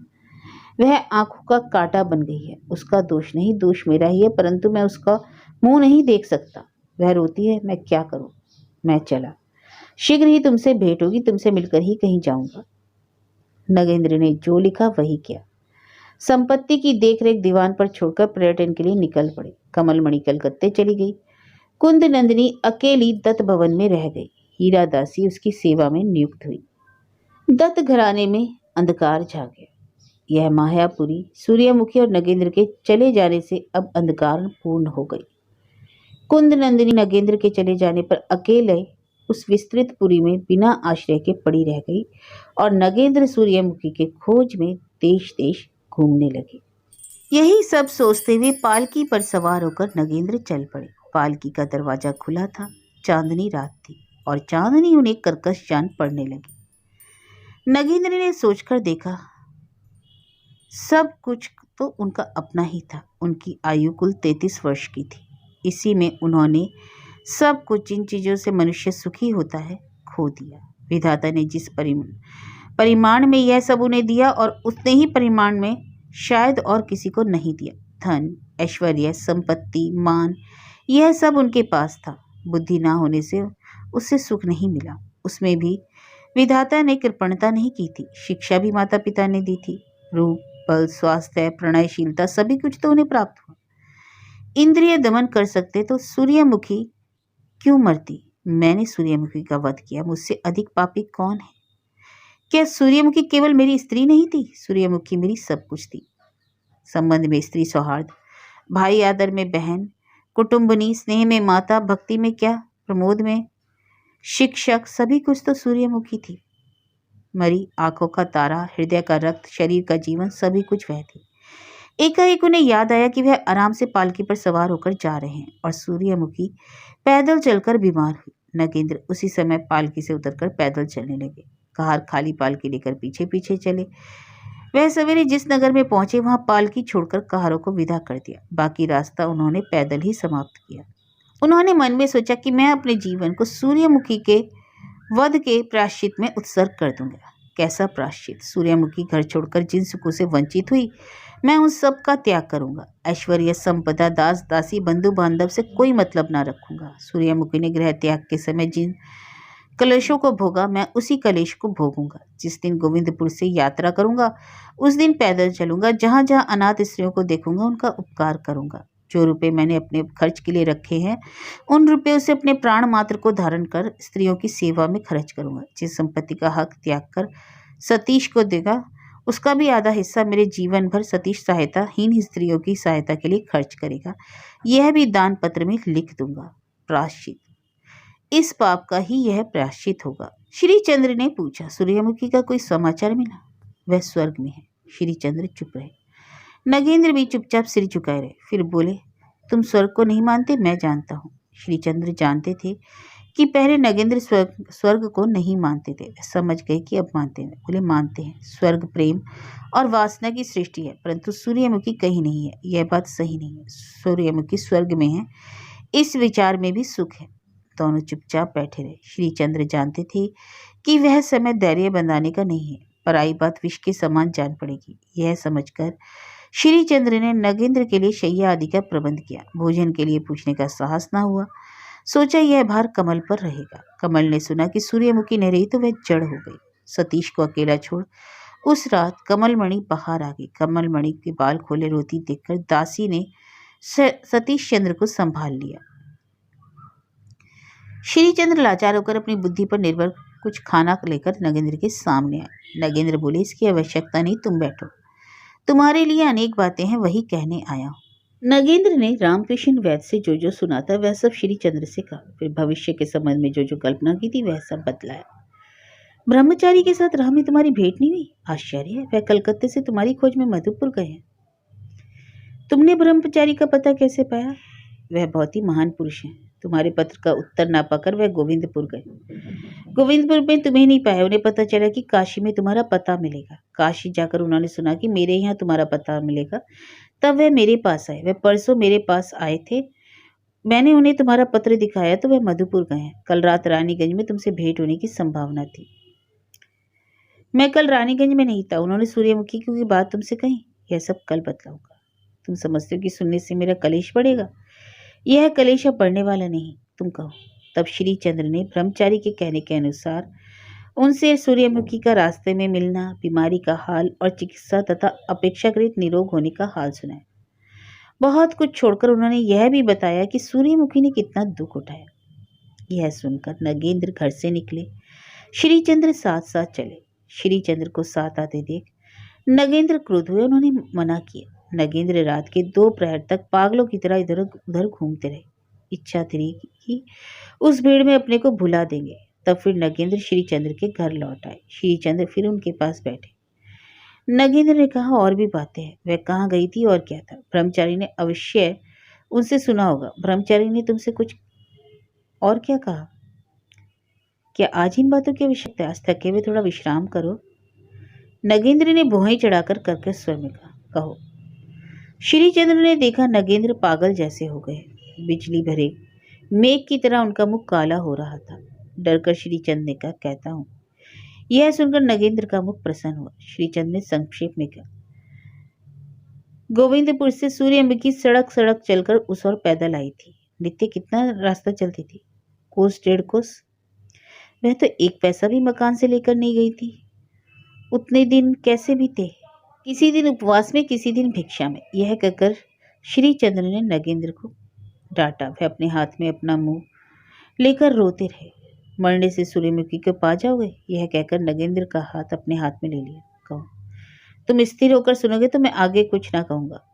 वह आंखों का कांटा बन गई है। उसका दोष नहीं, दोष मेरा ही है, परंतु मैं उसका मुंह नहीं देख सकता। वह रोती है, मैं क्या करूं। मैं चला। शीघ्र ही तुमसे भेंट होगी, तुमसे मिलकर ही कहीं जाऊंगा। नगेंद्र ने जो लिखा वही किया। संपत्ति की देखरेख दीवान पर छोड़कर पर्यटन के लिए निकल पड़े। कमलमणि कलकत्ते चली गई। कुंद नंदिनी अकेली दत्त भवन में रह गई। हीरा दासी उसकी सेवा में नियुक्त हुई। दत्त घराने में अंधकार छा गया। यह मायापुरी सूर्यमुखी और नगेंद्र के चले जाने से अब अंधकार पूर्ण हो गई। कुंद नंदिनी नगेंद्र के चले जाने पर अकेले उस विस्तृत पुरी में बिना आश्रय के पड़ी रह गई और नगेंद्र सूर्यमुखी के खोज में देश देश घूमने लगे। यही सब सोचते हुए पालकी पर सवार होकर नगेंद्र चल पड़े। पालकी का दरवाजा खुला था। चांदनी रात थी और चांदनी उन्हें कर्कश जान पड़ने लगी। नगेंद्र ने सोचकर देखा, सब कुछ तो उनका अपना ही था। उनकी आयु कुल 33 वर्ष की थी। इसी में उन्होंने सब कुछ, जिन चीज़ों से मनुष्य सुखी होता है, खो दिया। विधाता ने जिस परिमाण में यह सब उन्हें दिया और उतने ही परिमाण में शायद और किसी को नहीं दिया। धन, ऐश्वर्य, संपत्ति, मान, यह सब उनके पास था। बुद्धि ना होने से उससे सुख नहीं मिला। उसमें भी विधाता ने कृपणता नहीं की थी। शिक्षा भी माता पिता ने दी थी। रूप, बल, स्वास्थ्य, प्रणयशीलता, सभी कुछ तो उन्हें प्राप्त हुआ। इंद्रिय दमन कर सकते तो सूर्यमुखी क्यों मरती। मैंने सूर्यमुखी का वध किया, मुझसे अधिक पापी कौन है। क्या सूर्यमुखी केवल मेरी स्त्री नहीं थी, सूर्यमुखी मेरी सब कुछ थी। संबंध में स्त्री सौहार्द, भाई आदर में बहन, कुटुंबनी, स्नेह में माता, भक्ति में क्या, प्रमोद में शिक्षक, सभी कुछ तो सूर्यमुखी थी। मरी आंखों का तारा, हृदय का रक्त, शरीर का जीवन, सभी कुछ वह थी। एकाएक उन्हें याद आया कि वह आराम से पालकी पर सवार होकर जा रहे हैं और सूर्यमुखी पैदल चलकर बीमार हुई। नगेंद्र उसी समय पालकी से उतरकर पैदल चलने लगे। कहार खाली पालकी लेकर पीछे पीछे चले। वह सवेरे जिस नगर में पहुंचे वहां पालकी छोड़कर कहारों को विदा कर दिया। बाकी रास्ता उन्होंने पैदल ही समाप्त किया। उन्होंने मन में सोचा कि मैं अपने जीवन को सूर्यमुखी के वध के प्रायश्चित में उत्सर्ग कर दूंगा। कैसा प्रायश्चित। सूर्यमुखी घर छोड़कर जिन सुखों से वंचित हुई, मैं उन सब का त्याग करूंगा। ऐश्वर्य, संपदा, दास दासी, बंधु बांधव से कोई मतलब ना रखूंगा। सूर्यमुखी ने गृह त्याग के समय जिन कलेशों को भोगा, मैं उसी कलेश को भोगूंगा। जिस दिन गोविंदपुर से यात्रा करूंगा उस दिन पैदल चलूंगा। जहां जहां अनाथ स्त्रियों को देखूंगा उनका उपकार करूंगा। जो रुपए मैंने अपने खर्च के लिए रखे हैं उन रुपयों से अपने प्राण मात्र को धारण कर स्त्रियों की सेवा में खर्च करूंगा। जिस संपत्ति का हक त्याग कर सतीश को देगा, उसका भी आधा हिस्सा मेरे जीवन भर सतीश सहायताहीन स्त्रियों की सहायता के लिए खर्च करेगा। यह भी दान पत्र में लिख दूंगा। प्रायश्चित, इस पाप का ही यह प्रायश्चित होगा। श्री चंद्र ने पूछा, सूर्यमुखी का कोई समाचार मिला? वह स्वर्ग में है। श्री चंद्र चुप रहे। नगेंद्र भी चुपचाप सिर झुकाए रहे। फिर बोले, तुम स्वर्ग को नहीं मानते? मैं जानता हूँ। श्री चंद्र जानते थे कि पहले नगेंद्र स्वर्ग को नहीं मानते थे। समझ गए कि अब मानते हैं। बोले, मानते हैं। स्वर्ग प्रेम और वासना की सृष्टि है, परंतु सूर्यमुखी कहीं नहीं है। यह बात सही नहीं है। सूर्यमुखी स्वर्ग में है, इस विचार में भी सुख है। दोनों चुपचाप बैठे रहे। श्री चंद्र जानते थे कि वह समय धैर्य बंधाने का नहीं है। पराई बात विष के समान जान पड़ेगी। यह समझकर श्री चंद्र ने नगेंद्र के लिए शैया आदि का प्रबंध किया। भोजन के लिए पूछने का साहस न हुआ। सोचा यह भार कमल पर रहेगा। कमल ने सुना कि सूर्यमुखी नहीं रही तो वह जड़ हो गई। सतीश को अकेला छोड़ उस रात कमलमणि बाहर आ गई। कमलमणि के बाल खोले रोती देखकर दासी ने सतीश चंद्र को संभाल लिया। श्री चंद्र लाचार होकर अपनी बुद्धि पर निर्भर कुछ खाना लेकर नगेंद्र के सामने आए। नगेंद्र बोले, इसकी आवश्यकता नहीं, तुम बैठो। तुम्हारे लिए अनेक बातें हैं, वही कहने आया हूँ। नगेंद्र ने रामकृष्ण वैद्य से जो सुना था वह सब श्री चंद्र से कहा। फिर भविष्य के संबंध में जो कल्पना की थी वह सब बतलाया। ब्रह्मचारी के साथ राह में तुम्हारी भेंट नहीं हुई? आश्चर्य है, वह कलकत्ते से तुम्हारी खोज में मधुपुर गए हैं। तुमने ब्रह्मचारी का पता कैसे पाया? वह बहुत ही महान पुरुष हैं। तुम्हारे पत्र का उत्तर ना पाकर वह गोविंदपुर गए। गोविंदपुर में तुम्हें नहीं पाया। उन्हें पता चला कि काशी में तुम्हारा पता मिलेगा। काशी जाकर उन्होंने सुना कि मेरे यहाँ तुम्हारा पता मिलेगा। तब वह मेरे पास आए। वह परसों मेरे पास आए थे। मैंने उन्हें तुम्हारा पत्र दिखाया तो वह मधुपुर गए हैं। कल रात रानीगंज में तुमसे भेंट होने की संभावना थी। मैं कल रानीगंज में नहीं था। उन्होंने सूर्यमुखी की बात तुमसे कही। यह सब कल बतलाऊंगा। तुम समझते हो कि सुनने से मेरा कलेश बढ़ेगा? यह कलेश अब बढ़ने वाला नहीं, तुम कहो। तब श्री चंद्र ने ब्रह्मचारी के कहने के अनुसार उनसे सूर्यमुखी का रास्ते में मिलना, बीमारी का हाल और चिकित्सा तथा अपेक्षाकृत निरोग होने का हाल सुनाया। बहुत कुछ छोड़कर उन्होंने यह भी बताया कि सूर्यमुखी ने कितना दुख उठाया। यह सुनकर नगेंद्र घर से निकले। श्री चंद्र साथ साथ चले। श्री चंद्र को साथ आते देख नगेंद्र क्रोध हुए। उन्होंने मना किया। नगेंद्र रात के 2 प्रहर तक पागलों की तरह इधर उधर घूमते रहे। इच्छा थी कि उस भीड़ में अपने को भुला देंगे। तब फिर नगेंद्र श्री चंद्र के घर लौट आए। श्री चंद्र फिर उनके पास बैठे। नगेंद्र ने कहा, और भी बातें हैं। वह कहाँ गई थी और क्या था? ब्रह्मचारी ने अवश्य उनसे सुना होगा। ब्रह्मचारी ने तुमसे कुछ और क्या कहा? क्या आज इन बातों की आवश्यकता? आज थके हुए थोड़ा विश्राम करो। नगेंद्र ने भुआई चढ़ाकर करके स्वर में कहा, कहो। श्री चंद्र ने देखा नगेंद्र पागल जैसे हो गए। बिजली भरे मेघ की तरह उनका मुख काला हो रहा था। डरकर श्री चंद्र ने कहा, कहता हूँ। यह सुनकर नगेंद्र का मुख प्रसन्न हुआ। श्री चंद्र ने संक्षेप में कहा, गोविंदपुर से सूर्यमुखी सड़क चलकर उस ओर पैदल आई थी। नित्य कितना रास्ता चलती थी? 1.5 कोस। वह तो 1 पैसा भी मकान से लेकर नहीं गई थी। उतने दिन कैसे बीते? किसी दिन उपवास में, किसी दिन भिक्षा में। यह कहकर श्री चंद्र ने नगेंद्र को डांटा। वह अपने हाथ में अपना मुंह लेकर रोते रहे। मरने से सूर्यमुखी को पा जाओगे? यह कहकर नगेंद्र का हाथ अपने हाथ में ले लिया। कहो, तुम स्थिर होकर सुनोगे तो मैं आगे कुछ ना कहूंगा।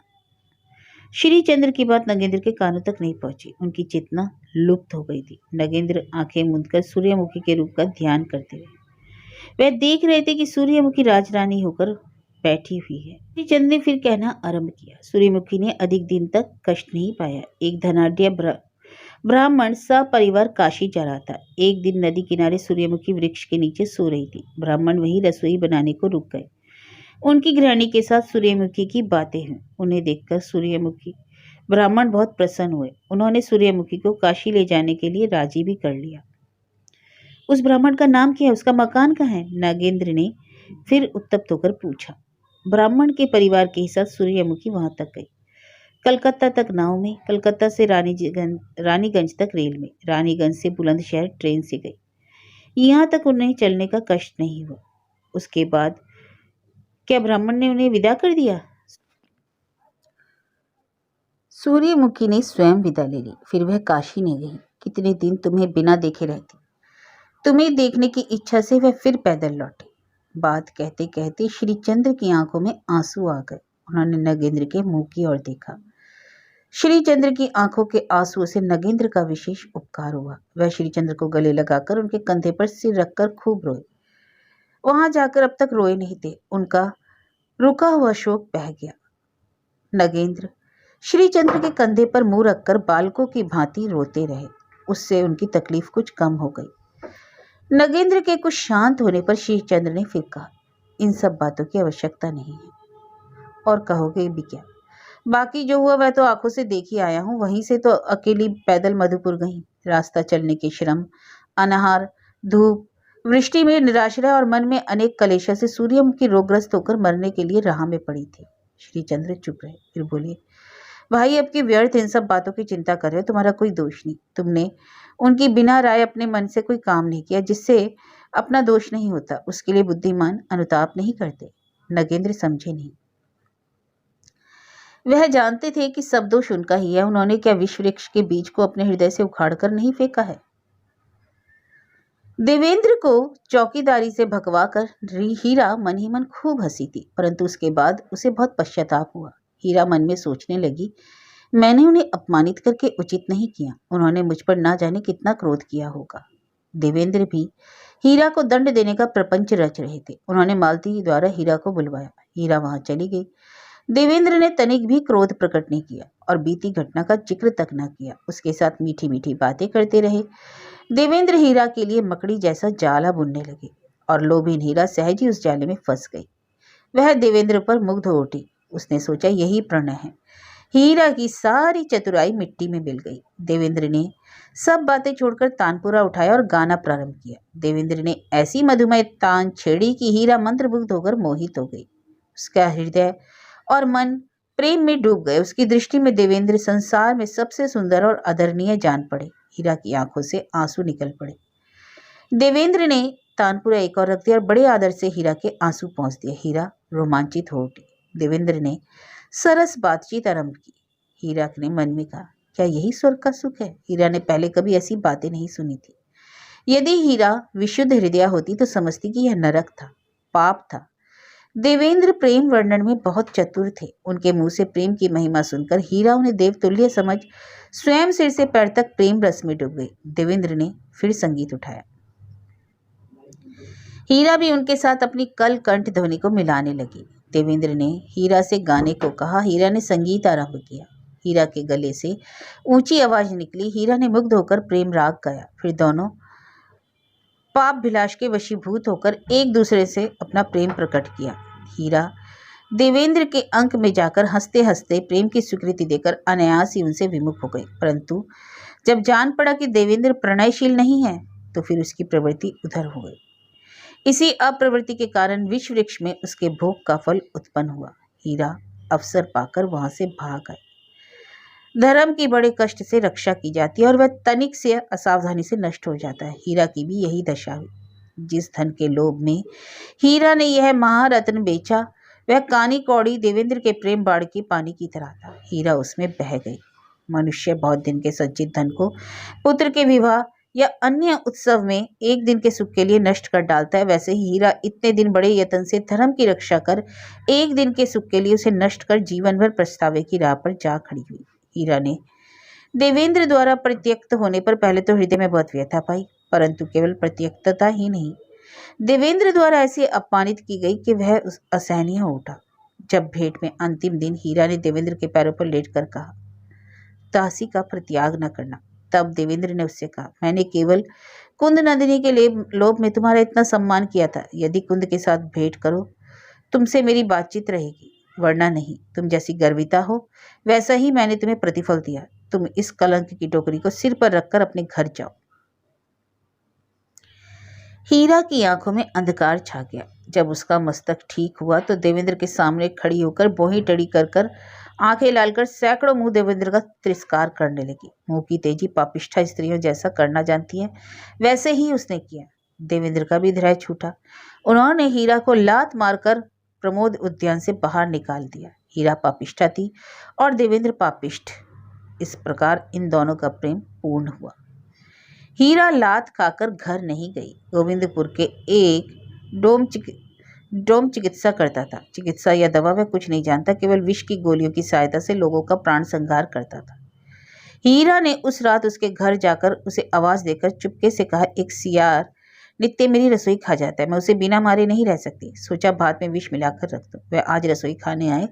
श्री चंद्र की बात नगेंद्र के कानों तक नहीं पहुंची। उनकी चेतना लुप्त हो गई थी। नगेंद्र आंखें मूंदकर सूर्यमुखी के रूप का ध्यान करते रहे। वह देख रहे थे कि सूर्यमुखी राजरानी होकर बैठी हुई है। श्री चंद्र ने फिर कहना आरंभ किया। सूर्यमुखी ने अधिक दिन तक कष्ट नहीं पाया। एक धनाढ्य ब्राह्मण सपरिवार काशी जा रहा था। एक दिन नदी किनारे सूर्यमुखी वृक्ष के नीचे सो रही थी। ब्राह्मण वहीं रसोई बनाने को रुक गए। उनकी गृहिणी के साथ सूर्यमुखी की बातें हुई। उन्हें देखकर सूर्यमुखी ब्राह्मण बहुत प्रसन्न हुए। उन्होंने सूर्यमुखी को काशी ले जाने के लिए राजी भी कर लिया। उस ब्राह्मण का नाम क्या है? उसका मकान कहाँ है? नगेंद्र ने फिर उत्तप्त होकर पूछा। ब्राह्मण के परिवार के साथ सूर्यमुखी वहां तक गई। कलकत्ता तक नाव में, कलकत्ता से रानीगंज तक रेल में, रानीगंज से बुलंदशहर ट्रेन से गई। यहाँ तक उन्हें चलने का कष्ट नहीं हुआ। उसके बाद क्या ब्राह्मण ने उन्हें विदा कर दिया? सूर्यमुखी ने स्वयं विदा ले ली। फिर वह काशी नहीं गई। कितने दिन तुम्हें बिना देखे रहती। तुम्हें देखने की इच्छा से वह फिर पैदल लौटी। बात कहते कहते श्रीचंद्र की आंखों में आंसू आ गए। उन्होंने नगेंद्र के मुंह की ओर देखा। श्रीचंद्र की आंखों के आंसुओं से नगेंद्र का विशेष उपकार हुआ। वह श्रीचंद्र को गले लगाकर उनके कंधे पर सिर रखकर खूब रोए। वहां जाकर अब तक रोए नहीं थे। उनका रुका हुआ शोक बह गया। नगेंद्र श्रीचंद्र के कंधे पर मुंह रखकर बालकों की भांति रोते रहे। उससे उनकी तकलीफ कुछ कम हो गई। नगेंद्र के कुछ शांत होने पर श्रीचंद्र ने फिर कहा, इन सब बातों की आवश्यकता नहीं है, और कहोगे भी क्या? बाकी जो हुआ वह तो आंखों से देख ही आया हूं। वहीं से तो अकेली पैदल मधुपुर गई। रास्ता चलने के श्रम, अनाहार, धूप, वृष्टि में निराश्रय और मन में अनेक कलेशों से सूर्यमुखी रोगग्रस्त होकर मरने के लिए राह में पड़ी थी। श्रीचंद्र चुप रहे, फिर बोले, भाई अब की व्यर्थ इन सब बातों की चिंता कर रहे हो। तुम्हारा कोई दोष नहीं। तुमने उनकी बिना राय अपने मन से कोई काम नहीं किया जिससे अपना दोष नहीं होता। उसके लिए बुद्धिमान अनुताप नहीं करते। नगेंद्र समझे नहीं। वह जानते थे कि सब दोष उनका ही है। उन्होंने क्या विष वृक्ष के बीज को अपने हृदय से उखाड़कर नहीं फेंका है? देवेंद्र को चौकीदारी से भगवाकर हीरा मन ही मन खूब हंसी थी, परंतु उसके बाद उसे बहुत पश्चाताप हुआ। हीरा मन में सोचने लगी, मैंने उन्हें अपमानित करके उचित नहीं किया। उन्होंने मुझ पर ना जाने कितना क्रोध किया होगा। देवेंद्र भी हीरा को दंड देने का प्रपंच रच रहे थे। उन्होंने मालती द्वारा हीरा को बुलवाया। हीरा वहां चली गई। देवेंद्र ने तनिक भी क्रोध प्रकट नहीं किया और बीती घटना का जिक्र तक न किया। उसके साथ मीठी मीठी बातें करते रहे। देवेंद्र हीरा के लिए मकड़ी जैसा जाला बुनने लगे और लोभीन हीरा सहज ही उस जाले में फंस गई। वह देवेंद्र पर मुग्ध हो उठी। उसने सोचा यही प्रणय है। हीरा की सारी चतुराई मिट्टी में मिल गई। देवेंद्र ने सब बातें छोड़कर तानपुरा उठाया और गाना प्रारंभ किया। देवेंद्र ने ऐसी मधुमय तान छेड़ी कि हीरा मंत्रमुग्ध होकर मोहित हो गई। उसका हृदय और मन प्रेम में डूब गए। उसकी दृष्टि में देवेंद्र संसार में सबसे सुंदर और आदरणीय जान पड़े। हीरा की आंखों से आंसू निकल पड़े। देवेंद्र ने तानपुरा एक और रख दिया और बड़े आदर से हीरा के आंसू पहुंच दिए। हीरा रोमांचित हो उठी। देवेंद्र ने सरस बातचीत आरंभ की। हीरा ने मन में कहा, क्या यही स्वर्ग का सुख है? हीरा ने पहले कभी ऐसी बातें नहीं सुनी थी। यदि हीरा विशुद्ध हृदय होती तो समझती कि यह नरक था, पाप था। देवेंद्र प्रेम वर्णन में बहुत चतुर थे। उनके मुंह से प्रेम की महिमा सुनकर हीरा उन्हें देवतुल्य समझ स्वयं सिर से पैर तक प्रेम रस में डूब गई। देवेंद्र ने फिर संगीत उठाया। हीरा भी उनके साथ अपनी कल कंठ ध्वनि को मिलाने लगी। देवेंद्र ने हीरा से गाने को कहा। हीरा ने संगीत आरंभ किया। हीरा के गले से ऊंची आवाज निकली। हीरा ने मुग्ध होकर प्रेम राग गाया। फिर दोनों पाप विलास के वशीभूत होकर एक दूसरे से अपना प्रेम प्रकट किया। हीरा देवेंद्र के अंक में जाकर हंसते हंसते प्रेम की स्वीकृति देकर अनायास ही उनसे विमुख हो गई। परंतु जब जान पड़ा कि देवेंद्र प्रणयशील नहीं है तो फिर उसकी प्रवृत्ति उधर हो गई। इसी अप्रवृत्ति के कारण विष वृक्ष में उसके भोग का फल उत्पन्न हुआ। हीरा अवसर पाकर वहां से भाग आए। धर्म की बड़े कष्ट से रक्षा की जाती है और वह तनिक से असावधानी से नष्ट हो जाता है। हीरा की भी यही दशा हुई। जिस धन के लोभ में हीरा ने यह महारत्न बेचा वह कानी कौड़ी देवेंद्र के प्रेम बाढ़ की पानी की तरह था। हीरा उसमें बह गई। मनुष्य बहुत दिन के संचित धन को पुत्र के विवाह या अन्य उत्सव में एक दिन के सुख के लिए नष्ट कर डालता है, वैसे ही हीरा इतने दिन बड़े यत्न से धर्म की रक्षा कर एक दिन के सुख के लिए उसे नष्ट कर जीवन भर पछतावे की राह पर जा खड़ी हुई। हीरा ने देवेंद्र द्वारा परित्यक्त होने पर पहले तो हृदय में बहुत व्यथा पाई, परंतु केवल परित्यक्तता ही नहीं, देवेंद्र द्वारा ऐसे अपमानित की गई कि वह असहनीय हो उठा। जब भेंट में अंतिम दिन हीरा ने देवेंद्र के पैरों पर लेटकर कहा, दासी का परित्याग न करना, तब देवेंद्र ने उससे कहा, मैंने केवल कुंद नंदिनी के लोभ में तुम्हारा इतना सम्मान किया था। यदि कुंद के साथ भेंट करो तुमसे मेरी बातचीत रहेगी, वरना नहीं। तुम जैसी गर्विता हो वैसा ही मैंने तुम्हें प्रतिफल दिया। तुम इस कलंक की टोकरी को सिर पर रखकर अपने घर जाओ। हीरा की आंखों में अंधकार छा गया। जब उसका मस्तक ठीक हुआ तो देवेंद्र के सामने खड़ी होकर बोही टेढ़ी कर आंखें लाल कर सैकड़ों मुंह देवेंद्र का तिरस्कार करने लगी। मुंह की तेजी पापिष्ठा स्त्रियों जैसा करना जानती है, वैसे ही उसने किया। देवेंद्र का भी धैर्य छूटा। उन्होंने हीरा को लात मारकर प्रमोद उद्यान से बाहर निकाल दिया। हीरा पापिष्ठा थी और देवेंद्र पापिष्ठ। इस प्रकार इन दोनों का प्रेम पूर्ण हुआ। हीरा लात खाकर घर नहीं गई। गोविंदपुर के एक डोम चिकित्सा करता था। चिकित्सा या दवा वह कुछ नहीं जानता, केवल विष की गोलियों की सहायता से लोगों का प्राण संहार करता था। हीरा ने उस रात उसके घर जाकर उसे आवाज देकर चुपके से कहा, एक सियार नित्य मेरी रसोई खा जाता है, मैं उसे बिना मारे नहीं रह सकती। सोचा भात में विष मिलाकर रख दो, वह आज रसोई खाने आए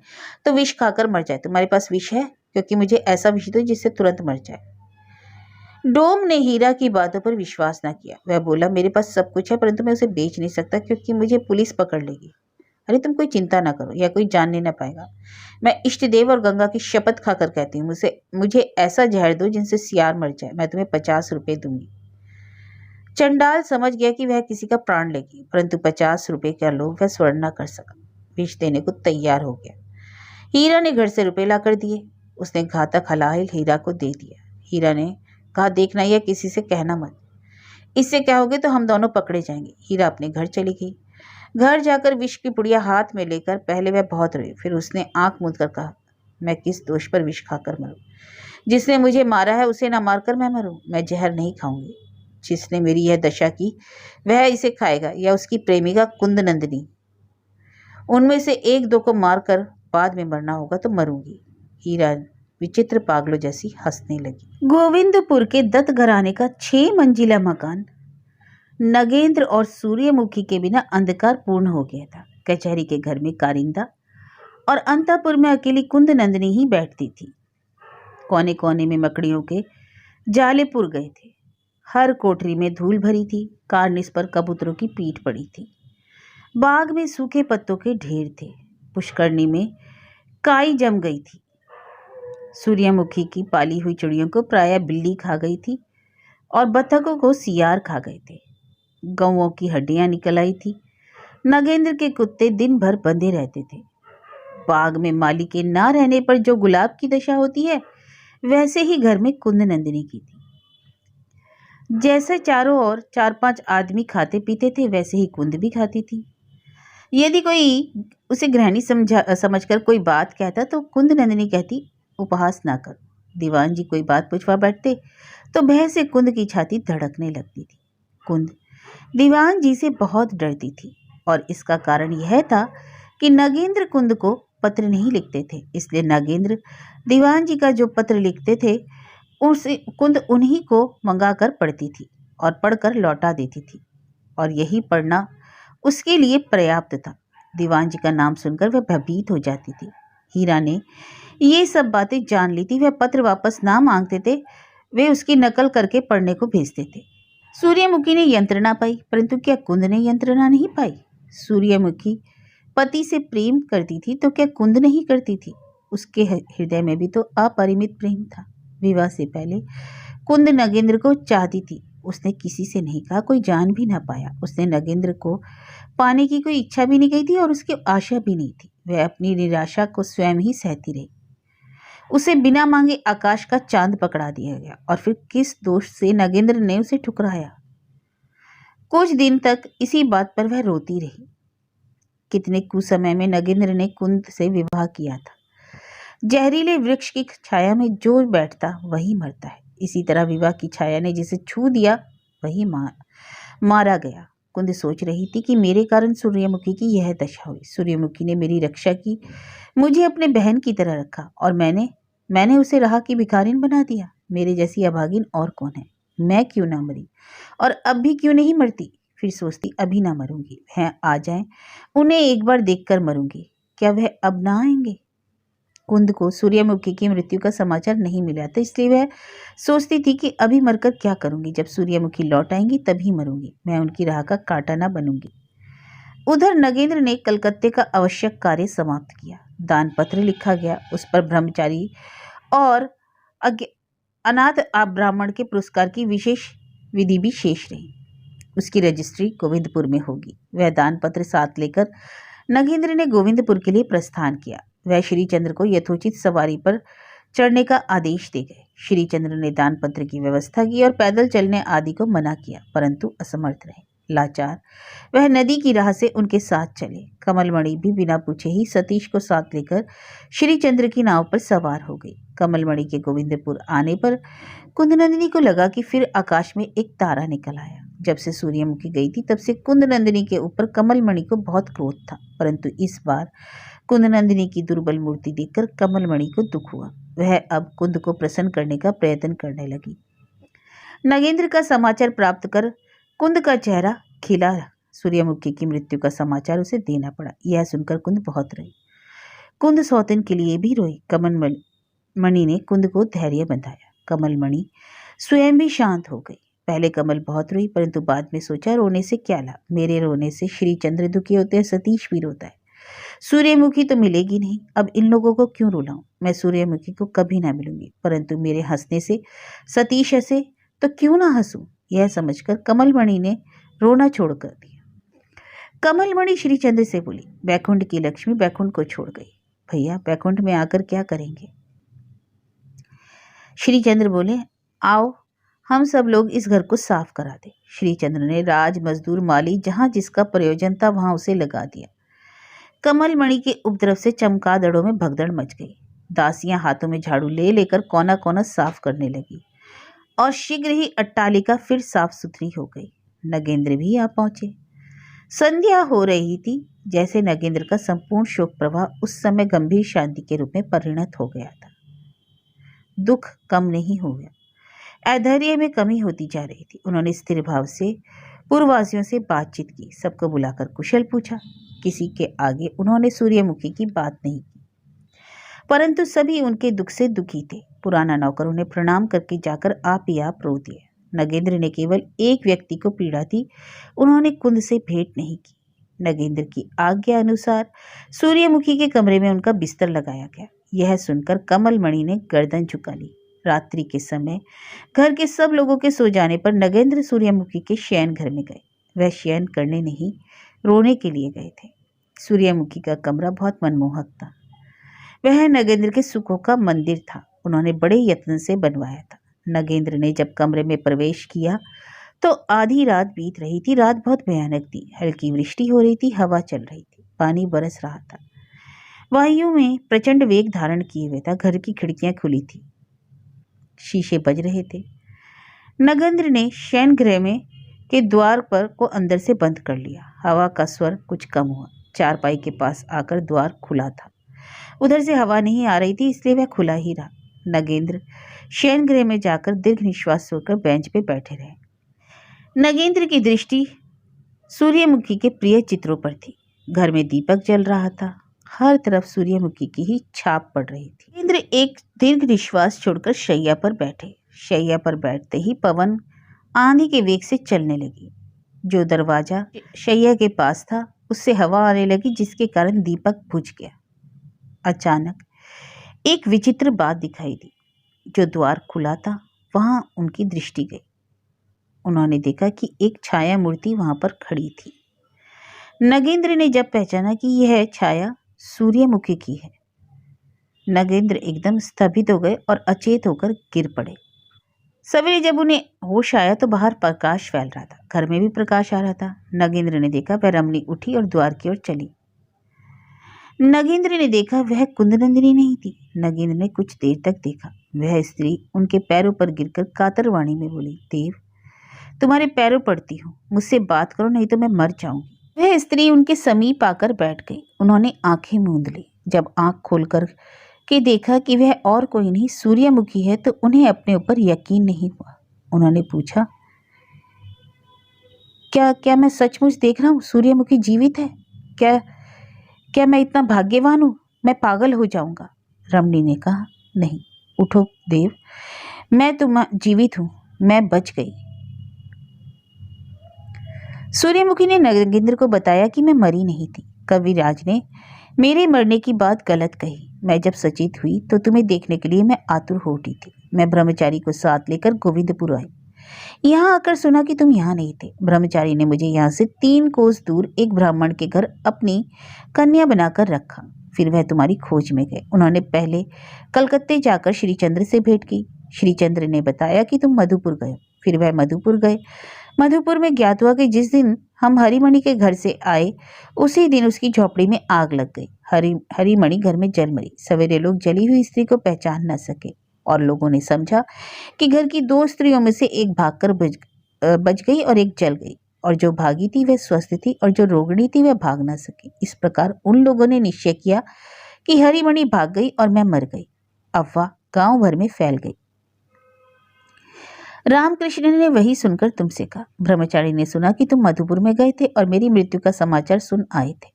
तो विष खाकर मर जाए। तुम्हारे पास विष है? क्योंकि मुझे ऐसा विष दो जिससे तुरंत मर जाए। डोम ने हीरा की बातों पर विश्वास न किया। वह बोला, मेरे पास सब कुछ है, परंतु मैं उसे बेच नहीं सकता क्योंकि मुझे पुलिस पकड़ लेगी। अरे तुम कोई चिंता ना करो, या कोई जानने न पाएगा। मैं इष्ट देव और गंगा की शपथ खाकर कहती हूँ, मुझे ऐसा जहर दो जिनसे सियार मर जाए, मैं तुम्हें 50 रुपए दूंगी। चंडाल समझ गया कि वह किसी का प्राण लेगी, परंतु 50 रुपए का लोभ वह स्वर्ण न कर सका। विष देने को तैयार हो गया। हीरा ने घर से रुपए लाकर दिए। उसने घातक हलाहिल हीरा को दे दिया। हीरा ने कहा, देखना यह किसी से कहना मत, इससे क्या होगे तो हम दोनों पकड़े जाएंगे। हीरा अपने घर चली गई। घर जाकर विष की पुड़िया हाथ में लेकर पहले वह बहुत रोई, फिर उसने आंख मूंद कर कहा, मैं किस दोष पर विष खाकर मरूं? जिसने मुझे मारा है उसे ना मारकर मैं मरूं। मैं जहर नहीं खाऊंगी। जिसने मेरी यह दशा की वह इसे खाएगा, या उसकी प्रेमिका कुंद नंदिनी। उनमें से एक दो को मारकर बाद में मरना होगा तो मरूंगी। हीरा विचित्र पागलों जैसी हंसने लगी। गोविंदपुर के दत्त घराने का 6 मंजिला मकान नगेंद्र और सूर्यमुखी के बिना अंधकार पूर्ण हो गया था। कचहरी के घर में कारिंदा और अंतःपुर में अकेली कुंद नंदिनी ही बैठती थी। कोने कोने में मकड़ियों के जाले पुर गए थे। हर कोठरी में धूल भरी थी। कार्निस पर कबूतरों की पीठ पड़ी थी। बाग में सूखे पत्तों के ढेर थे। पुष्करणी में काई जम गई थी। सूर्यमुखी की पाली हुई चिड़ियों को प्रायः बिल्ली खा गई थी और बत्तखों को सियार खा गए थे। गौओं की हड्डियां निकल आई थी। नगेंद्र के कुत्ते दिन भर बंधे रहते थे। बाग में माली के ना रहने पर जो गुलाब की दशा होती है, वैसे ही घर में कुंद नंदिनी की थी। जैसे चारों ओर 4-5 आदमी खाते पीते थे, वैसे ही कुंद भी खाती थी। यदि कोई उसे गृहिणी समझकर कोई बात कहता तो कुंद नंदिनी कहती, उपहास ना कर। दीवान जी कोई बात पूछवा बैठते तो भय से कुंद की छाती धड़कने लगती थी। कुंद दीवान जी से बहुत डरती थी और इसका कारण यह था कि नगेंद्र कुंद को पत्र नहीं लिखते थे। इसलिए नगेंद्र दीवान जी का जो पत्र लिखते थे उसे कुंद उन्हीं को मंगाकर पढ़ती थी और पढ़कर लौटा देती थी, और यही पढ़ना उसके लिए पर्याप्त था। दीवान जी का नाम सुनकर वह भयभीत हो जाती थी। हीरा ने ये सब बातें जान ली थी। वह पत्र वापस ना मांगते थे, वे उसकी नकल करके पढ़ने को भेजते थे। सूर्यमुखी ने यंत्रणा पाई, परंतु क्या कुंद ने यंत्रणा नहीं पाई? सूर्यमुखी पति से प्रेम करती थी तो क्या कुंद नहीं करती थी? उसके हृदय में भी तो अपरिमित प्रेम था। विवाह से पहले कुंद नगेंद्र को चाहती थी। उसने किसी से नहीं कहा, कोई जान भी ना पाया। उसने नगेंद्र को पाने की कोई इच्छा भी नहीं की थी और उसकी आशा भी नहीं थी। वह अपनी निराशा को स्वयं ही सहती रही। उसे बिना मांगे आकाश का चांद पकड़ा दिया गया, और फिर किस दोष से नगेंद्र ने उसे ठुकराया? कुछ दिन तक इसी बात पर वह रोती रही। कितने कुसमय में नगेंद्र ने कुंद से विवाह किया था। जहरीले वृक्ष की छाया में जो बैठता वही मरता है। इसी तरह विवाह की छाया ने जिसे छू दिया वही मारा गया। कुंद सोच रही थी कि मेरे कारण सूर्यमुखी की यह दशा हुई। सूर्यमुखी ने मेरी रक्षा की, मुझे अपने बहन की तरह रखा, और मैंने उसे राह की भिखारिन बना दिया। मेरे जैसी अभागिन और कौन है? मैं क्यों ना मरी, और अब भी क्यों नहीं मरती? फिर सोचती, अभी ना मरूंगी, वह आ जाएं, उन्हें एक बार देखकर मरूंगी। क्या वह अब ना आएंगे? कुंद को सूर्यमुखी की मृत्यु का समाचार नहीं मिला था, इसलिए वह सोचती थी कि अभी मरकर क्या करूंगी। जब सूर्यमुखी लौट आएंगी तभी मरूंगी। मैं उनकी राह का कांटा ना बनूंगी। उधर नगेंद्र ने कलकत्ते का आवश्यक कार्य समाप्त किया। दान पत्र लिखा गया। उस पर ब्रह्मचारी और अनाथ ब्राह्मण के पुरस्कार की विशेष विधि भी शेष रही। उसकी रजिस्ट्री गोविंदपुर में होगी। वह दान पत्र साथ लेकर नगेंद्र ने गोविंदपुर के लिए प्रस्थान किया। वह श्रीचंद्र को यथोचित सवारी पर चढ़ने का आदेश दे गए। श्रीचंद्र ने दान पत्र की व्यवस्था की और पैदल चलने आदि को मना किया, परंतु असमर्थ रहे। लाचार वह नदी की राह से उनके साथ चले। कमलमणि भी बिना पूछे ही सतीश को साथ लेकर श्रीचंद्र की नाव पर सवार हो गई। कमलमणि के गोविंदपुर आने पर कुंद नंदिनी को लगा कि फिर आकाश में एक तारा निकल आया। जब से सूर्यमुखी गई थी तब से कुंदनंदिनी के ऊपर कमलमणि को बहुत क्रोध था, परंतु इस बार कुंदनंदिनी की दुर्बल मूर्ति देखकर कमलमणि को दुख हुआ। वह अब कुंद को प्रसन्न करने का प्रयत्न करने लगी। नगेंद्र का समाचार प्राप्त कर कुंद का चेहरा खिला। सूर्यमुखी की मृत्यु का समाचार उसे देना पड़ा। यह सुनकर कुंद बहुत रोई। कुंद सौतन के लिए भी रोई। कमलमणि ने कुंद को धैर्य बंधाया। कमलमणि स्वयं भी शांत हो गई। पहले कमल बहुत रोई, परंतु बाद में सोचा रोने से क्या लाभ। मेरे रोने से श्री चंद्र दुखी होते हैं, सतीश भी रोता है। सूर्यमुखी तो मिलेगी नहीं, अब इन लोगों को क्यों रुलाऊं। मैं सूर्यमुखी को कभी ना मिलूंगी, परंतु मेरे हंसने से सतीश हंसे तो क्यों ना हंसूं। यह समझकर कमलमणि ने रोना छोड़कर दिया। कमलमणि श्रीचंद्र से बोली, बैकुंठ की लक्ष्मी बैकुंठ को छोड़ गई। भैया बैकुंठ में आकर क्या करेंगे। श्रीचंद्र बोले, आओ हम सब लोग इस घर को साफ करा दे। श्रीचंद्र ने राज, मजदूर, माली जहां जिसका प्रयोजन था वहां उसे लगा दिया। कमलमणि के उपद्रव से चमगादड़ों में भगदड़ मच गई। दासियां हाथों में झाड़ू ले लेकर कोना कोना साफ करने लगी और शीघ्र ही अट्टालिका फिर साफ सुथरी हो गई। नगेंद्र भी आ पहुंचे। संध्या हो रही थी। जैसे नगेंद्र का संपूर्ण शोक प्रवाह उस समय गंभीर शांति के रूप में परिणत हो गया था। दुख कम नहीं हो गया, ऐधैर्य में कमी होती जा रही थी। उन्होंने स्थिर भाव से पूर्ववासियों से बातचीत की, सबको बुलाकर कुशल पूछा। किसी के आगे उन्होंने सूर्यमुखी की बात नहीं की, परंतु सभी उनके दुख से दुखी थे। पुराना नौकर उन्हें प्रणाम करके जाकर आप ही आप रो दिए। नगेंद्र ने केवल एक व्यक्ति को पीड़ा थी, उन्होंने कुंद से भेंट नहीं की। नगेंद्र की आज्ञा अनुसार सूर्यमुखी के कमरे में उनका बिस्तर लगाया गया। यह सुनकर कमलमणि ने गर्दन झुका ली। रात्रि के समय घर के सब लोगों के सो जाने पर नगेंद्र सूर्यमुखी के शयन घर में गए। वह शयन करने नहीं, रोने के लिए गए थे। सूर्यमुखी का कमरा बहुत मनमोहक था। वह नगेंद्र के सुखों का मंदिर था। उन्होंने बड़े यत्न से बनवाया था। नगेंद्र ने जब कमरे में प्रवेश किया तो आधी रात बीत रही थी। रात बहुत भयानक थी। हल्की वृष्टि हो रही थी, हवा चल रही थी, पानी बरस रहा था। वायु में प्रचंड वेग धारण किए हुए था। घर की खिड़कियां खुली थी, शीशे बज रहे थे। नगेंद्र ने शयन गृह में के द्वार पर को अंदर से बंद कर लिया। हवा का स्वर कुछ कम हुआ। चारपाई के पास आकर द्वार खुला था। उधर से हवा नहीं आ रही थी, इसलिए वह खुला ही रहा। नगेंद्र शयन गृह में जाकर दीर्घ निश्वास छोड़कर बेंच पे बैठे रहे। नगेंद्र की दृष्टि सूर्यमुखी के प्रिय चित्रों पर थी। घर में दीपक जल रहा था। हर तरफ सूर्यमुखी की ही छाप पड़ रही थी। नगेंद्र एक दीर्घ निश्वास छोड़कर शैया पर बैठे। शैया पर बैठते ही पवन आंधी के वेग से चलने लगी। जो दरवाजा शैया के पास था उससे हवा आने लगी, जिसके कारण दीपक बुझ गया। अचानक एक विचित्र बात दिखाई दी। जो द्वार खुला था वहां उनकी दृष्टि गई। उन्होंने देखा कि एक छाया मूर्ति वहां पर खड़ी थी। नगेंद्र ने जब पहचाना कि यह छाया सूर्यमुखी की है, नगेंद्र एकदम स्तब्ध हो गए और अचेत होकर गिर पड़े। सवेरे जब उन्हें होश आया तो बाहर प्रकाश फैल रहा था। घर में भी प्रकाश आ रहा था। नगेंद्र ने देखा वह रमणी उठी और द्वार की ओर चली। नगेंद्र ने देखा वह कुंदनंदिनी नहीं थी। नगेंद्र ने कुछ देर तक देखा। वह स्त्री उनके पैरों पर गिरकर कातर वाणी में बोली, देव तुम्हारे पैरों पड़ती हूँ, मुझसे बात करो नहीं तो मैं मर जाऊंगी। वह स्त्री उनके समीप आकर बैठ गई। उन्होंने आंखें मूंद ली। जब आंख खोलकर के देखा कि वह और कोई नहीं सूर्यमुखी है तो उन्हें अपने ऊपर यकीन नहीं हुआ। उन्होंने पूछा, क्या मैं सचमुच देख रहा हूँ? सूर्यमुखी जीवित है? क्या मैं इतना भाग्यवान हूँ? मैं पागल हो जाऊंगा। रमणी ने कहा, नहीं, उठो देव, मैं जीवित हूँ, मैं बच गई। सूर्यमुखी ने नगेंद्र को बताया कि मैं मरी नहीं थी। कविराज ने मेरे मरने की बात गलत कही। मैं जब सचेत हुई तो तुम्हें देखने के लिए मैं आतुर हो उठी थी। मैं ब्रह्मचारी को साथ लेकर गोविंदपुर आई। यहाँ आकर सुना कि तुम यहाँ नहीं थे। ब्रह्मचारी ने मुझे यहाँ से 3 कोस दूर एक ब्राह्मण के घर अपनी कन्या बनाकर रखा। फिर वह तुम्हारी खोज में गए। उन्होंने पहले कलकत्ते जाकर श्रीचंद्र से भेंट की। श्रीचंद्र ने बताया कि तुम मधुपुर गए। फिर वह मधुपुर गए। मधुपुर में ज्ञात हुआ कि जिस दिन हम हरिमणि के घर से आए उसी दिन उसकी झोपड़ी में आग लग गई। हरिमणि घर में जल मरी। सवेरे लोग जली हुई स्त्री को पहचान न सके और लोगों ने समझा कि घर की 2 स्त्रियों में से एक भागकर बच गई और एक जल गई, और जो भागी थी वह स्वस्थ थी और जो रोगिणी थी वह भाग न सकी। इस प्रकार उन लोगों ने निश्चय किया कि हरिमणि भाग गई और मैं मर गई। अफवाह गांव भर में फैल गई। रामकृष्ण ने वही सुनकर तुमसे कहा। ब्रह्मचारी ने सुना कि तुम मधुपुर में गए थे और मेरी मृत्यु का समाचार सुन आए थे।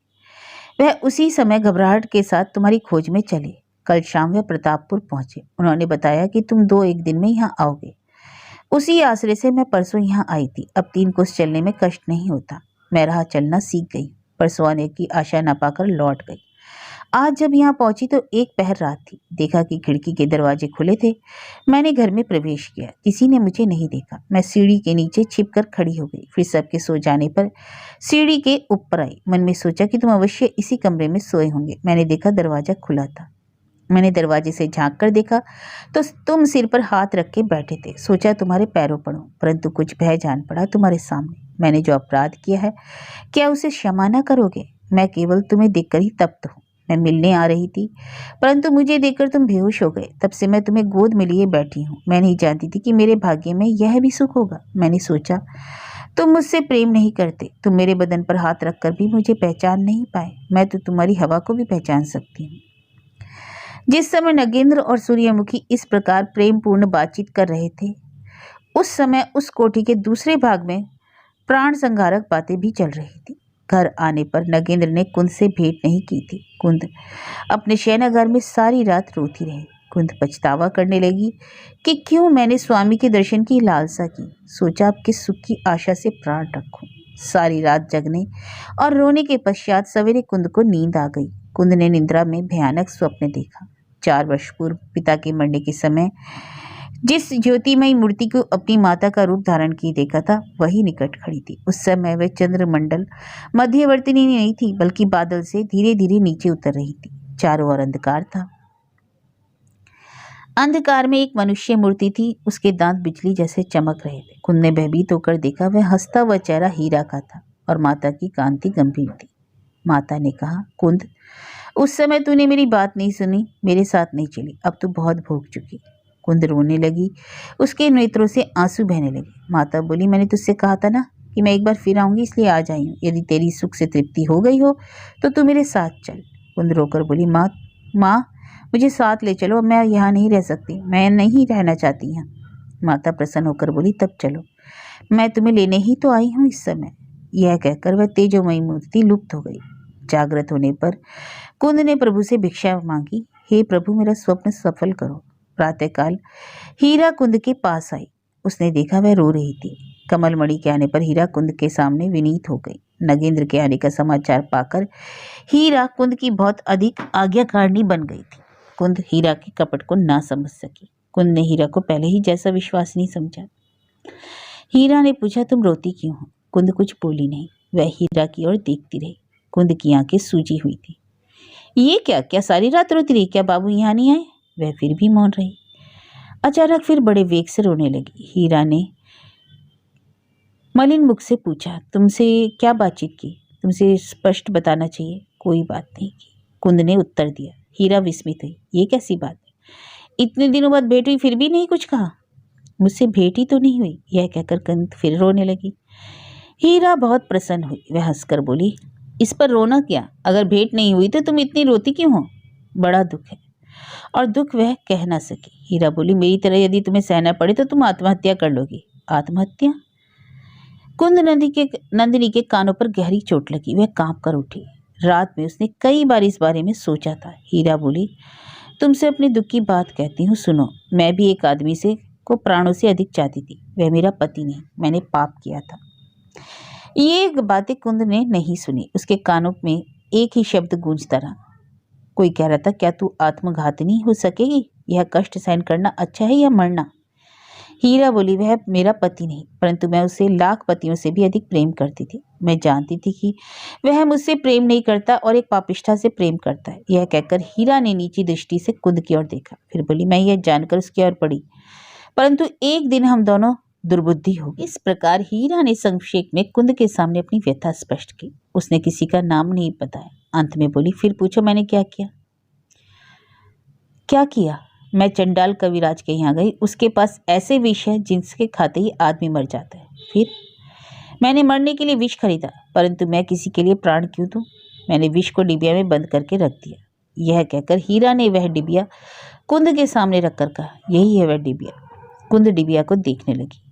वह उसी समय घबराहट के साथ तुम्हारी खोज में चले। कल शाम वह प्रतापपुर पहुंचे। उन्होंने बताया कि तुम 2-1 दिन में यहाँ आओगे। उसी आश्रय से मैं परसों यहाँ आई थी। अब 3 कोस चलने में कष्ट नहीं होता। मैं राह चलना सीख गई। परसों आने की आशा न पाकर लौट गई। आज जब यहाँ पहुंची तो 1 पहर रात थी। देखा कि खिड़की के दरवाजे खुले थे। मैंने घर में प्रवेश किया। किसी ने मुझे नहीं देखा। मैं सीढ़ी के नीचे छिपकर खड़ी हो गई। फिर सबके सो जाने पर सीढ़ी के ऊपर आई। मन में सोचा कि तुम अवश्य इसी कमरे में सोए होंगे। मैंने देखा दरवाजा खुला था। मैंने दरवाजे से झांक कर देखा तो तुम सिर पर हाथ रख के बैठे थे। सोचा तुम्हारे पैरों पड़ूं, परंतु कुछ भय जान पड़ा तुम्हारे सामने। मैंने जो अपराध किया है, क्या उसे क्षमा न करोगे? मैं केवल तुम्हें देखकर ही तप्त हूँ। मैं मिलने आ रही थी, परंतु मुझे देखकर तुम बेहोश हो गए। तब से मैं तुम्हें गोद में लिए बैठी हूँ। मैं नहीं जानती थी कि मेरे भाग्य में यह भी सुख होगा। मैंने सोचा तुम मुझसे प्रेम नहीं करते। तुम मेरे बदन पर हाथ रखकर भी मुझे पहचान नहीं पाए। मैं तो तुम्हारी हवा को भी पहचान सकती हूँ। जिस समय नगेंद्र और सूर्यमुखी इस प्रकार प्रेमपूर्ण बातचीत कर रहे थे, उस समय उस कोठी के दूसरे भाग में प्राण संहारक बातें भी चल रही थी। घर आने पर नगेंद्र ने कुंद से भेंट नहीं की थी। कुंद अपने शयनागार में सारी रात रोती रही। कुंद पछतावा करने लगी कि क्यों मैंने स्वामी के दर्शन की लालसा की। सोचा अब किस सुख की आशा से प्राण रखूं। सारी रात जगने और रोने के पश्चात सवेरे कुंद को नींद आ गई। कुंद ने निद्रा में भयानक स्वप्न देखा। 4 वर्ष पूर्व पिता के मरने के समय जिस ज्योतिमयी मूर्ति को अपनी माता का रूप धारण किए देखा था, वही निकट खड़ी थी। उस समय वह चंद्रमंडल मध्यवर्तिनी नहीं थी, बल्कि बादल से धीरे धीरे नीचे उतर रही थी। चारों ओर अंधकार था। अंधकार में एक मनुष्य मूर्ति थी। उसके दांत बिजली जैसे चमक रहे थे। कुंद ने भयभीत होकर देखा, वह हंसता हुआ चेहरा हीरा का था और माता की कांति गंभीर थी। माता ने कहा, कुंद, उस समय तूने मेरी बात नहीं सुनी, मेरे साथ नहीं चली। अब तू बहुत भोग चुकी। कुंद रोने लगी। उसके नेत्रों से आंसू बहने लगे। माता बोली, मैंने तुझसे कहा था ना कि मैं एक बार फिर आऊंगी, इसलिए आज आई हूँ। यदि तेरी सुख से तृप्ति हो गई हो तो तू मेरे साथ चल। कुंद रोकर बोली, माँ मुझे साथ ले चलो, मैं यहाँ नहीं रह सकती, मैं नहीं रहना चाहती यहाँ। माता प्रसन्न होकर बोली, तब चलो, मैं तुम्हें लेने ही तो आई हूँ इस समय। यह कहकर वह तेजोमयी मूर्ति लुप्त हो गई। जागृत होने पर कुंद ने प्रभु से भिक्षा मांगी। हे प्रभु, मेरा स्वप्न सफल करो। प्रातःकाल हीरा कुंद के पास आई। उसने देखा वह रो रही थी। कमलमणि के आने पर हीरा कुंद के सामने विनीत हो गई। नगेंद्र के आने का समाचार पाकर हीरा कुंद की बहुत अधिक आज्ञाकारिणी बन गई थी। कुंद हीरा के कपट को ना समझ सकी। कुंद ने हीरा को पहले ही जैसा विश्वास नहीं समझा। हीरा ने पूछा, तुम रोती क्यों हो? कुंद कुछ बोली नहीं। वह हीरा की ओर देखती रही। कुंद की आंखें सूजी हुई थी। ये क्या सारी रात रोती रही? क्या बाबू यहाँ नहीं आए? वह फिर भी मौन रही। अचानक फिर बड़े वेग से रोने लगी। हीरा ने मलिन मुख से पूछा, तुमसे क्या बातचीत की? तुमसे स्पष्ट बताना चाहिए। कोई बात नहीं की, कुंद ने उत्तर दिया। हीरा विस्मित हुई। ये कैसी बात है? इतने दिनों बाद भेंट हुई, फिर भी नहीं कुछ कहा। मुझसे भेंट ही तो नहीं हुई, यह कहकर कुंद फिर रोने लगी। हीरा बहुत प्रसन्न हुई। वह हंसकर बोली, इस पर रोना क्या? अगर भेंट नहीं हुई तो तुम इतनी रोती क्यों हो? बड़ा दुख है। और दुख वह कह ना सकी। हीरा बोली, मेरी तरह यदि तुम्हें सहना पड़े तो तुम आत्महत्या कर लोगी। आत्महत्या? कुंद नंदिनी के कानों पर गहरी चोट लगी। वह कांप कर उठी। रात में उसने कई बार इस बारे में सोचा था। हीरा बोली, तुमसे अपने दुख की बात कहती हूँ, सुनो। मैं भी एक आदमी से को प्राणों से अधिक चाहती थी। वह मेरा पति नहीं, मैंने पाप किया था। ये बातें कुंद ने नहीं सुनी। उसके कानों में एक ही शब्द गूंजता रहा। कोई कह रहा था, क्या तू आत्मघातिनी हो सकेगी? यह कष्ट सहन करना अच्छा है या मरना? हीरा बोली, वह मेरा पति नहीं, परंतु मैं उसे लाख पतियों से भी अधिक प्रेम करती थी। मैं जानती थी कि वह मुझसे प्रेम नहीं करता और एक पापिष्ठा से प्रेम करता है। यह कहकर हीरा ने नीची दृष्टि से कुंद की ओर देखा। फिर बोली, मैं यह जानकर उसकी ओर पड़ी, परंतु एक दिन हम दोनों दुर्बुद्धि हो। इस प्रकार हीरा ने संक्षेप में कुंद के सामने अपनी व्यथा स्पष्ट की। उसने किसी का नाम नहीं बताया। अंत में बोली, फिर पूछो मैंने क्या किया? क्या किया? मैं चंडाल कविराज के यहाँ गई। उसके पास ऐसे विष है जिनके खाते ही आदमी मर जाता है। फिर मैंने मरने के लिए विष खरीदा, परंतु मैं किसी के लिए प्राण क्यों दूं? मैंने विष को डिबिया में बंद करके रख दिया। यह कहकर हीरा ने वह डिबिया कुंद के सामने रखकर कहा, यही है वह डिबिया। कुंद डिबिया को देखने लगी।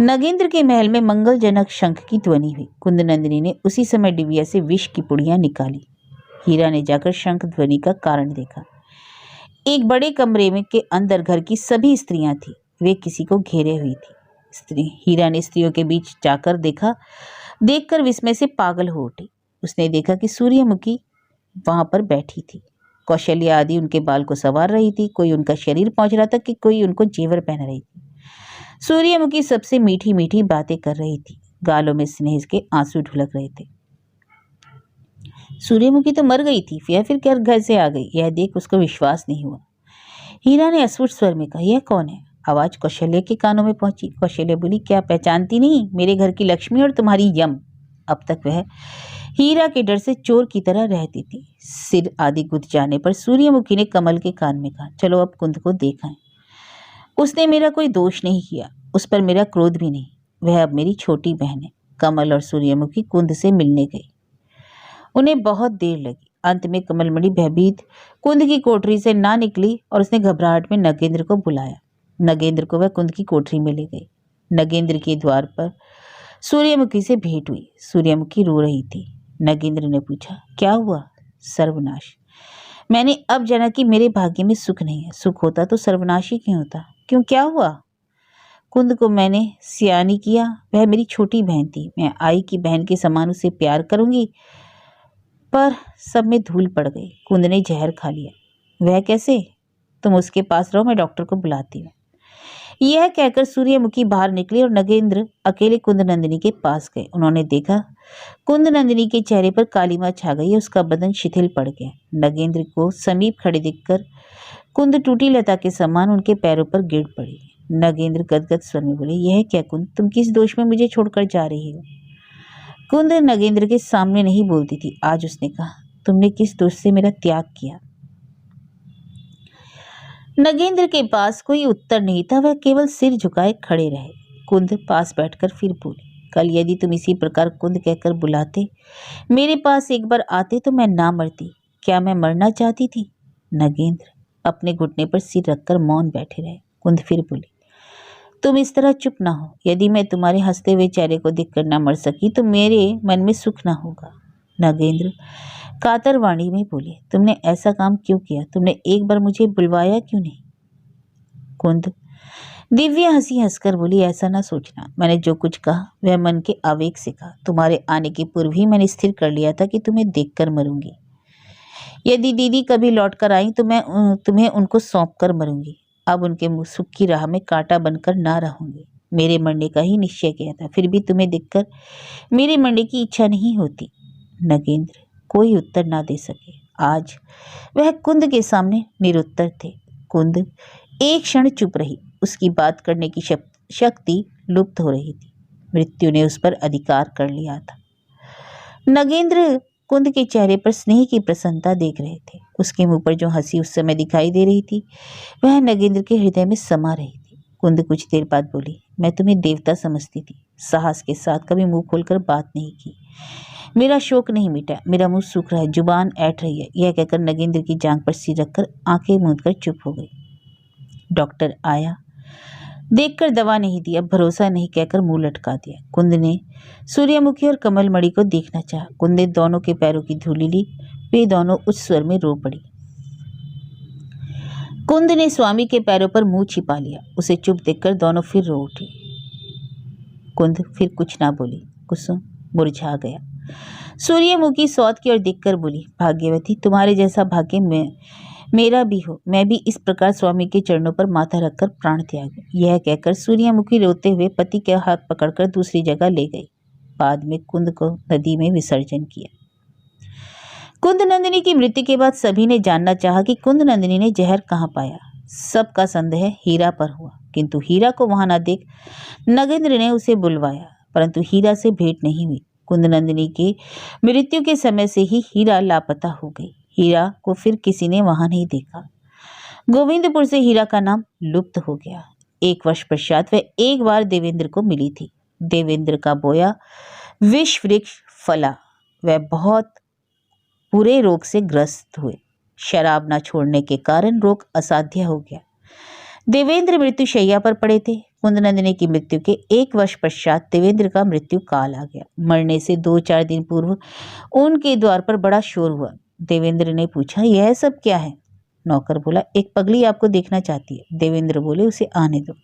नगेंद्र के महल में मंगलजनक शंख की ध्वनि हुई। कुंद नंदिनी ने उसी समय डिबिया से विष की पुड़ियां निकाली। हीरा ने जाकर शंख ध्वनि का कारण देखा। एक बड़े कमरे में के अंदर घर की सभी स्त्रियां थी। वे किसी को घेरे हुई थी। हीरा ने स्त्रियों के बीच जाकर देखा। देखकर विस्मय से पागल हो उठी। उसने देखा कि सूर्यमुखी वहां पर बैठी थी। कौशल्या आदि उनके बाल को संवार रही थी। कोई उनका शरीर पहुंच रहा था कि कोई उनको जेवर पहना रही थी। सूर्यमुखी सबसे मीठी मीठी बातें कर रही थी। गालों में स्नेह के आंसू ढुलक रहे थे। सूर्यमुखी तो मर गई थी, फिर क्या घर से आ गई? यह देख उसको विश्वास नहीं हुआ। हीरा ने अस्फुट स्वर में कहा, यह कौन है? आवाज कौशल्या के कानों में पहुंची। कौशल्या बोली, क्या पहचानती नहीं? मेरे घर की लक्ष्मी और तुम्हारी यम। अब तक वह हीरा के डर से चोर की तरह रहती थी। सिर आदि गुद जाने पर सूर्यमुखी ने कमल के कान में कहा, चलो अब कुंद को देखाएं। उसने मेरा कोई दोष नहीं किया, उस पर मेरा क्रोध भी नहीं। वह अब मेरी छोटी बहन है। कमल और सूर्यमुखी कुंद से मिलने गई। उन्हें बहुत देर लगी। अंत में कमलमणि भयभीत कुंद की कोठरी से ना निकली और उसने घबराहट में नगेंद्र को बुलाया। नगेंद्र को वह कुंद की कोठरी में ले गई। नगेंद्र के द्वार पर सूर्यमुखी से भेंट हुई। सूर्यमुखी रो रही थी। नगेंद्र ने पूछा, क्या हुआ? सर्वनाश। मैंने अब जाना कि मेरे भाग्य में सुख नहीं है। सुख होता तो सर्वनाश ही क्यों होता? क्यों, क्या हुआ? कुंद को मैंने सियानी किया। वह मेरी छोटी बहन थी। मैं आई की बहन के समान उसे प्यार करूंगी, पर सब में धूल पड़ गई। कुंद ने जहर खा लिया। वह कैसे? तुम उसके पास रहो, मैं डॉक्टर को बुलाती हूँ। यह कहकर सूर्यमुखी बाहर निकली और नगेंद्र अकेले कुंद नंदिनी के पास गए। उन्होंने देखा कुंद नंदिनी के चेहरे पर कालीमा छा गई। उसका बदन शिथिल पड़ गया। नगेंद्र को समीप खड़े देखकर कुंद टूटी लता के समान उनके पैरों पर गिर पड़ी। नगेंद्र गदगद स्वर में बोले, यह क्या कुंद, तुम किस दोष में मुझे छोड़कर जा रही हो? कुंद नगेंद्र के सामने नहीं बोलती थी। आज उसने कहा, तुमने किस दोष से मेरा त्याग किया? नगेंद्र के पास कोई उत्तर नहीं था। वह केवल सिर झुकाए खड़े रहे। कुंद पास बैठकर फिर बोली, कल यदि तुम इसी प्रकार कुंद कहकर बुलाते, मेरे पास एक बार आते तो मैं ना मरती। क्या मैं मरना चाहती थी? नगेंद्र अपने घुटने पर सिर रखकर मौन बैठे रहे। कुंद फिर बोली, तुम इस तरह चुप ना हो। यदि मैं तुम्हारे हंसते हुए चेहरे को देखकर न मर सकी तो मेरे मन में सुख ना होगा। नगेंद्र कातर वाणी में बोले, तुमने ऐसा काम क्यों किया? तुमने एक बार मुझे बुलवाया क्यों नहीं? कुंद दिव्य हंसी हंसकर बोली, ऐसा ना सोचना। मैंने जो कुछ कहा वह मन के आवेग से कहा। तुम्हारे आने के पूर्व ही मैंने स्थिर कर लिया था कि तुम्हें देखकर मरूंगी। यदि दीदी कभी लौट कर आई तो मैं तुम्हें उनको सौंप कर मरूंगी। अब उनके सुख की राह में कांटा बनकर ना रहूंगी। मेरे मरने का ही निश्चय किया था, फिर भी तुम्हें देखकर मेरे मरने की इच्छा नहीं होती। नगेंद्र कोई उत्तर ना दे सके। आज वह कुंद के सामने निरुत्तर थे। कुंद एक क्षण चुप रही। उसकी बात करने की शक्ति लुप्त हो रही थी। मृत्यु ने उस पर अधिकार कर लिया था। नगेंद्र कुंद के चेहरे पर स्नेह की प्रसन्नता देख रहे थे। उसके मुंह पर जो हंसी उस समय दिखाई दे रही थी वह नगेंद्र के हृदय में समा रही थी। कुंद कुछ देर बाद बोली, मैं तुम्हें देवता समझती थी। साहस के साथ कभी मुंह खोलकर बात नहीं की। मेरा शोक नहीं मिटा, मेरा मुंह सूख रहा है, जुबान ऐंठ रही है। यह कहकर नगेंद्र की जांघ पर सिर रखकर आंखें मूंदकर चुप हो गई। डॉक्टर आया। देखकर दवा नहीं दी, अब भरोसा नहीं कहकर मुंह लटका दिया। कुंद ने सूर्यमुखी और कमलमणि को देखना चाहा। कुंद ने दोनों के पैरों की धूली ली। वे दोनों उच्च स्वर में रो पड़ी। कुंद ने स्वामी के पैरों पर मुंह छिपा लिया। उसे चुप देखकर दोनों फिर रो उठी। कुंद फिर कुछ ना बोली। कुसुम मुरझा गया। सूर्यमुखी सौत की ओर देखकर बोली, भाग्यवती, तुम्हारे जैसा भाग्य मेरा भी हो। मैं भी इस प्रकार स्वामी के चरणों पर माथा रखकर प्राण त्यागूं। यह कहकर सूर्यमुखी रोते हुए पति के हाथ पकड़कर दूसरी जगह ले गई। बाद में कुंद को नदी में विसर्जन किया। कुंद नंदिनी की मृत्यु के बाद सभी ने जानना चाहा कि कुंद नंदिनी ने जहर कहाँ पाया। सबका संदेह हीरा पर हुआ, किंतु हीरा को वहां न देख नगेंद्र ने उसे बुलवाया, परंतु हीरा से भेंट नहीं हुई। कुंद नंदिनी की मृत्यु के समय से ही हीरा लापता हो गई। हीरा को फिर किसी ने वहां नहीं देखा। गोविंदपुर से हीरा का नाम लुप्त हो गया। 1 वर्ष पश्चात वह एक बार देवेंद्र को मिली थी। देवेंद्र का बोया विष वृक्ष फला। वह बहुत बुरे रोग से ग्रस्त हुए। शराब न छोड़ने के कारण रोग असाध्य हो गया। देवेंद्र मृत्यु शैया पर पड़े थे। कुंदनंदिनी की मृत्यु के 1 वर्ष पश्चात देवेंद्र का मृत्यु काल आ गया। मरने से 2-4 दिन पूर्व उनके द्वार पर बड़ा शोर हुआ। देवेंद्र ने पूछा, यह सब क्या है? नौकर बोला, एक पगली आपको देखना चाहती है। देवेंद्र बोले, उसे आने दो।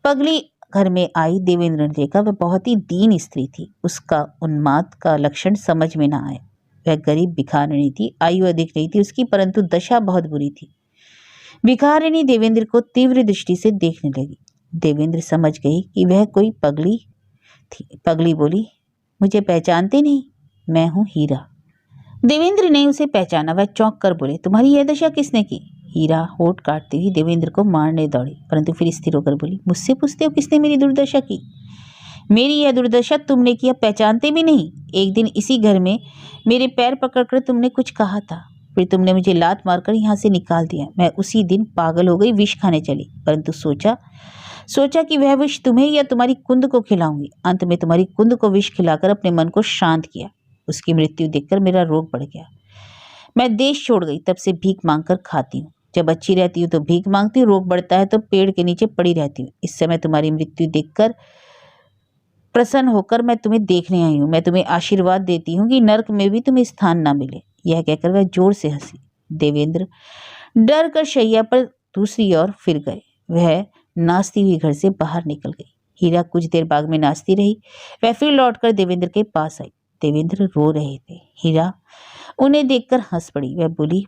पगली घर में आई। देवेंद्र ने देखा, वह बहुत ही दीन स्त्री थी। उसका उन्माद का लक्षण समझ में न आया। वह गरीब भिखारिणी थी। आयु अधिक नहीं थी उसकी, परंतु दशा बहुत बुरी थी। भिखारिणी देवेंद्र को तीव्र दृष्टि से देखने लगी। देवेंद्र समझ गई कि वह कोई पगली थी। पगली बोली, मुझे पहचानते नहीं? मैं हूं हीरा। देवेंद्र ने उसे पहचाना। वह चौंक कर बोले, तुम्हारी यह दशा किसने की? हीरा होठ काटती हुई देवेंद्र को मारने दौड़ी, परंतु फिर स्थिर होकर बोली, मुझसे पूछते हो किसने मेरी दुर्दशा की? मेरी यह दुर्दशा तुमने किया, पहचानते भी नहीं। एक दिन इसी घर में मेरे पैर पकड़कर तुमने कुछ कहा था, फिर तुमने मुझे लात मारकर यहाँ से निकाल दिया। मैं उसी दिन पागल हो गई, विष खाने चली, परंतु सोचा कि वह विष तुम्हें या तुम्हारी कुंद को खिलाऊंगी। अंत में तुम्हारी कुंद को विष खिलाकर अपने मन को शांत किया। उसकी मृत्यु देखकर मेरा रोग बढ़ गया। मैं देश छोड़ गई, तब से भीख मांगकर खाती हूँ। जब अच्छी रहती हूँ तो भीख मांगती हूँ, रोग बढ़ता है तो पेड़ के नीचे पड़ी रहती हूँ। इस समय तुम्हारी मृत्यु देखकर प्रसन्न होकर मैं तुम्हें देखने आई हूँ। मैं तुम्हें आशीर्वाद देती हूँ कि नरक में भी तुम्हें स्थान ना मिले। यह कहकर वह जोर से हंसी। देवेंद्र डर कर शैया पर दूसरी ओर फिर गए। वह नाचती हुई घर से बाहर निकल गई। हीरा कुछ देर बाग में नाचती रही। वह फिर लौटकर देवेंद्र के पास आई। देवेंद्र रो रहे थे। हीरा उन्हें देखकर हंस पड़ी। वह बोली,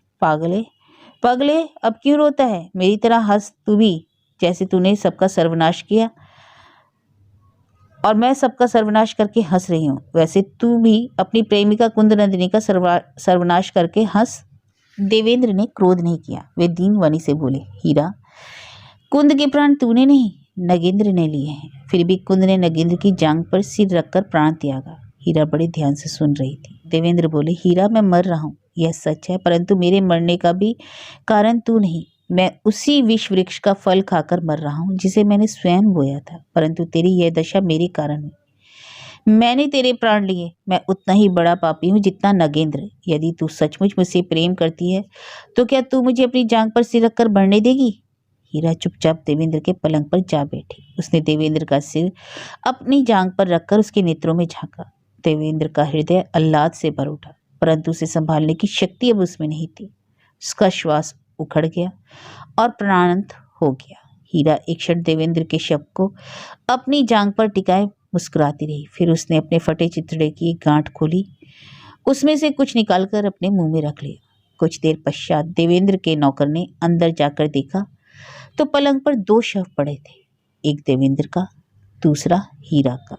पगले अब क्यों रोता है? मेरी तरह हंस तू भी, जैसे तूने सबका सर्वनाश किया और मैं सबका सर्वनाश करके हंस रही हूँ, वैसे तू भी अपनी प्रेमिका कुंदनंदिनी का सर्वनाश करके हंस। देवेंद्र ने क्रोध नहीं किया। वे दीन वाणी से बोले, हीरा, कुंद के प्राण तूने नहीं, नगेंद्र ने लिए हैं। फिर भी कुंद ने नगेंद्र की जांघ पर सिर रखकर प्राण त्यागा। हीरा बड़े ध्यान से सुन रही थी। देवेंद्र बोले, हीरा, मैं मर रहा हूँ, यह सच है, परंतु मेरे मरने का भी कारण तू नहीं। मैं उसी विष वृक्ष का फल खाकर मर रहा हूँ जिसे मैंने स्वयं बोया था, परंतु तेरी यह दशा मेरे कारण हुई। मैंने तेरे प्राण लिए। मैं उतना ही बड़ा पापी हूँ जितना नगेंद्र। यदि तू सचमुच मुझसे प्रेम करती है तो क्या तू मुझे अपनी जांघ पर सिर रखकर मरने देगी? हीरा चुपचाप देवेंद्र के पलंग पर जा बैठी। उसने देवेंद्र का सिर अपनी जांघ पर रखकर उसके नेत्रों में झांका। देवेंद्र का हृदय आह्लाद से भर उठा, परंतु उसे संभालने की शक्ति अब उसमें नहीं थी। उसका श्वास उखड़ गया और प्राणांत हो गया। हीरा एक क्षण देवेंद्र के शव को अपनी जांघ पर टिकाए मुस्कुराती रही। फिर उसने अपने फटे चिथड़े की एक गांठ खोली, उसमें से कुछ निकालकर अपने मुंह में रख लिया। कुछ देर पश्चात देवेंद्र के नौकर ने अंदर जाकर देखा तो पलंग पर 2 शव पड़े थे, एक देवेंद्र का, दूसरा हीरा का।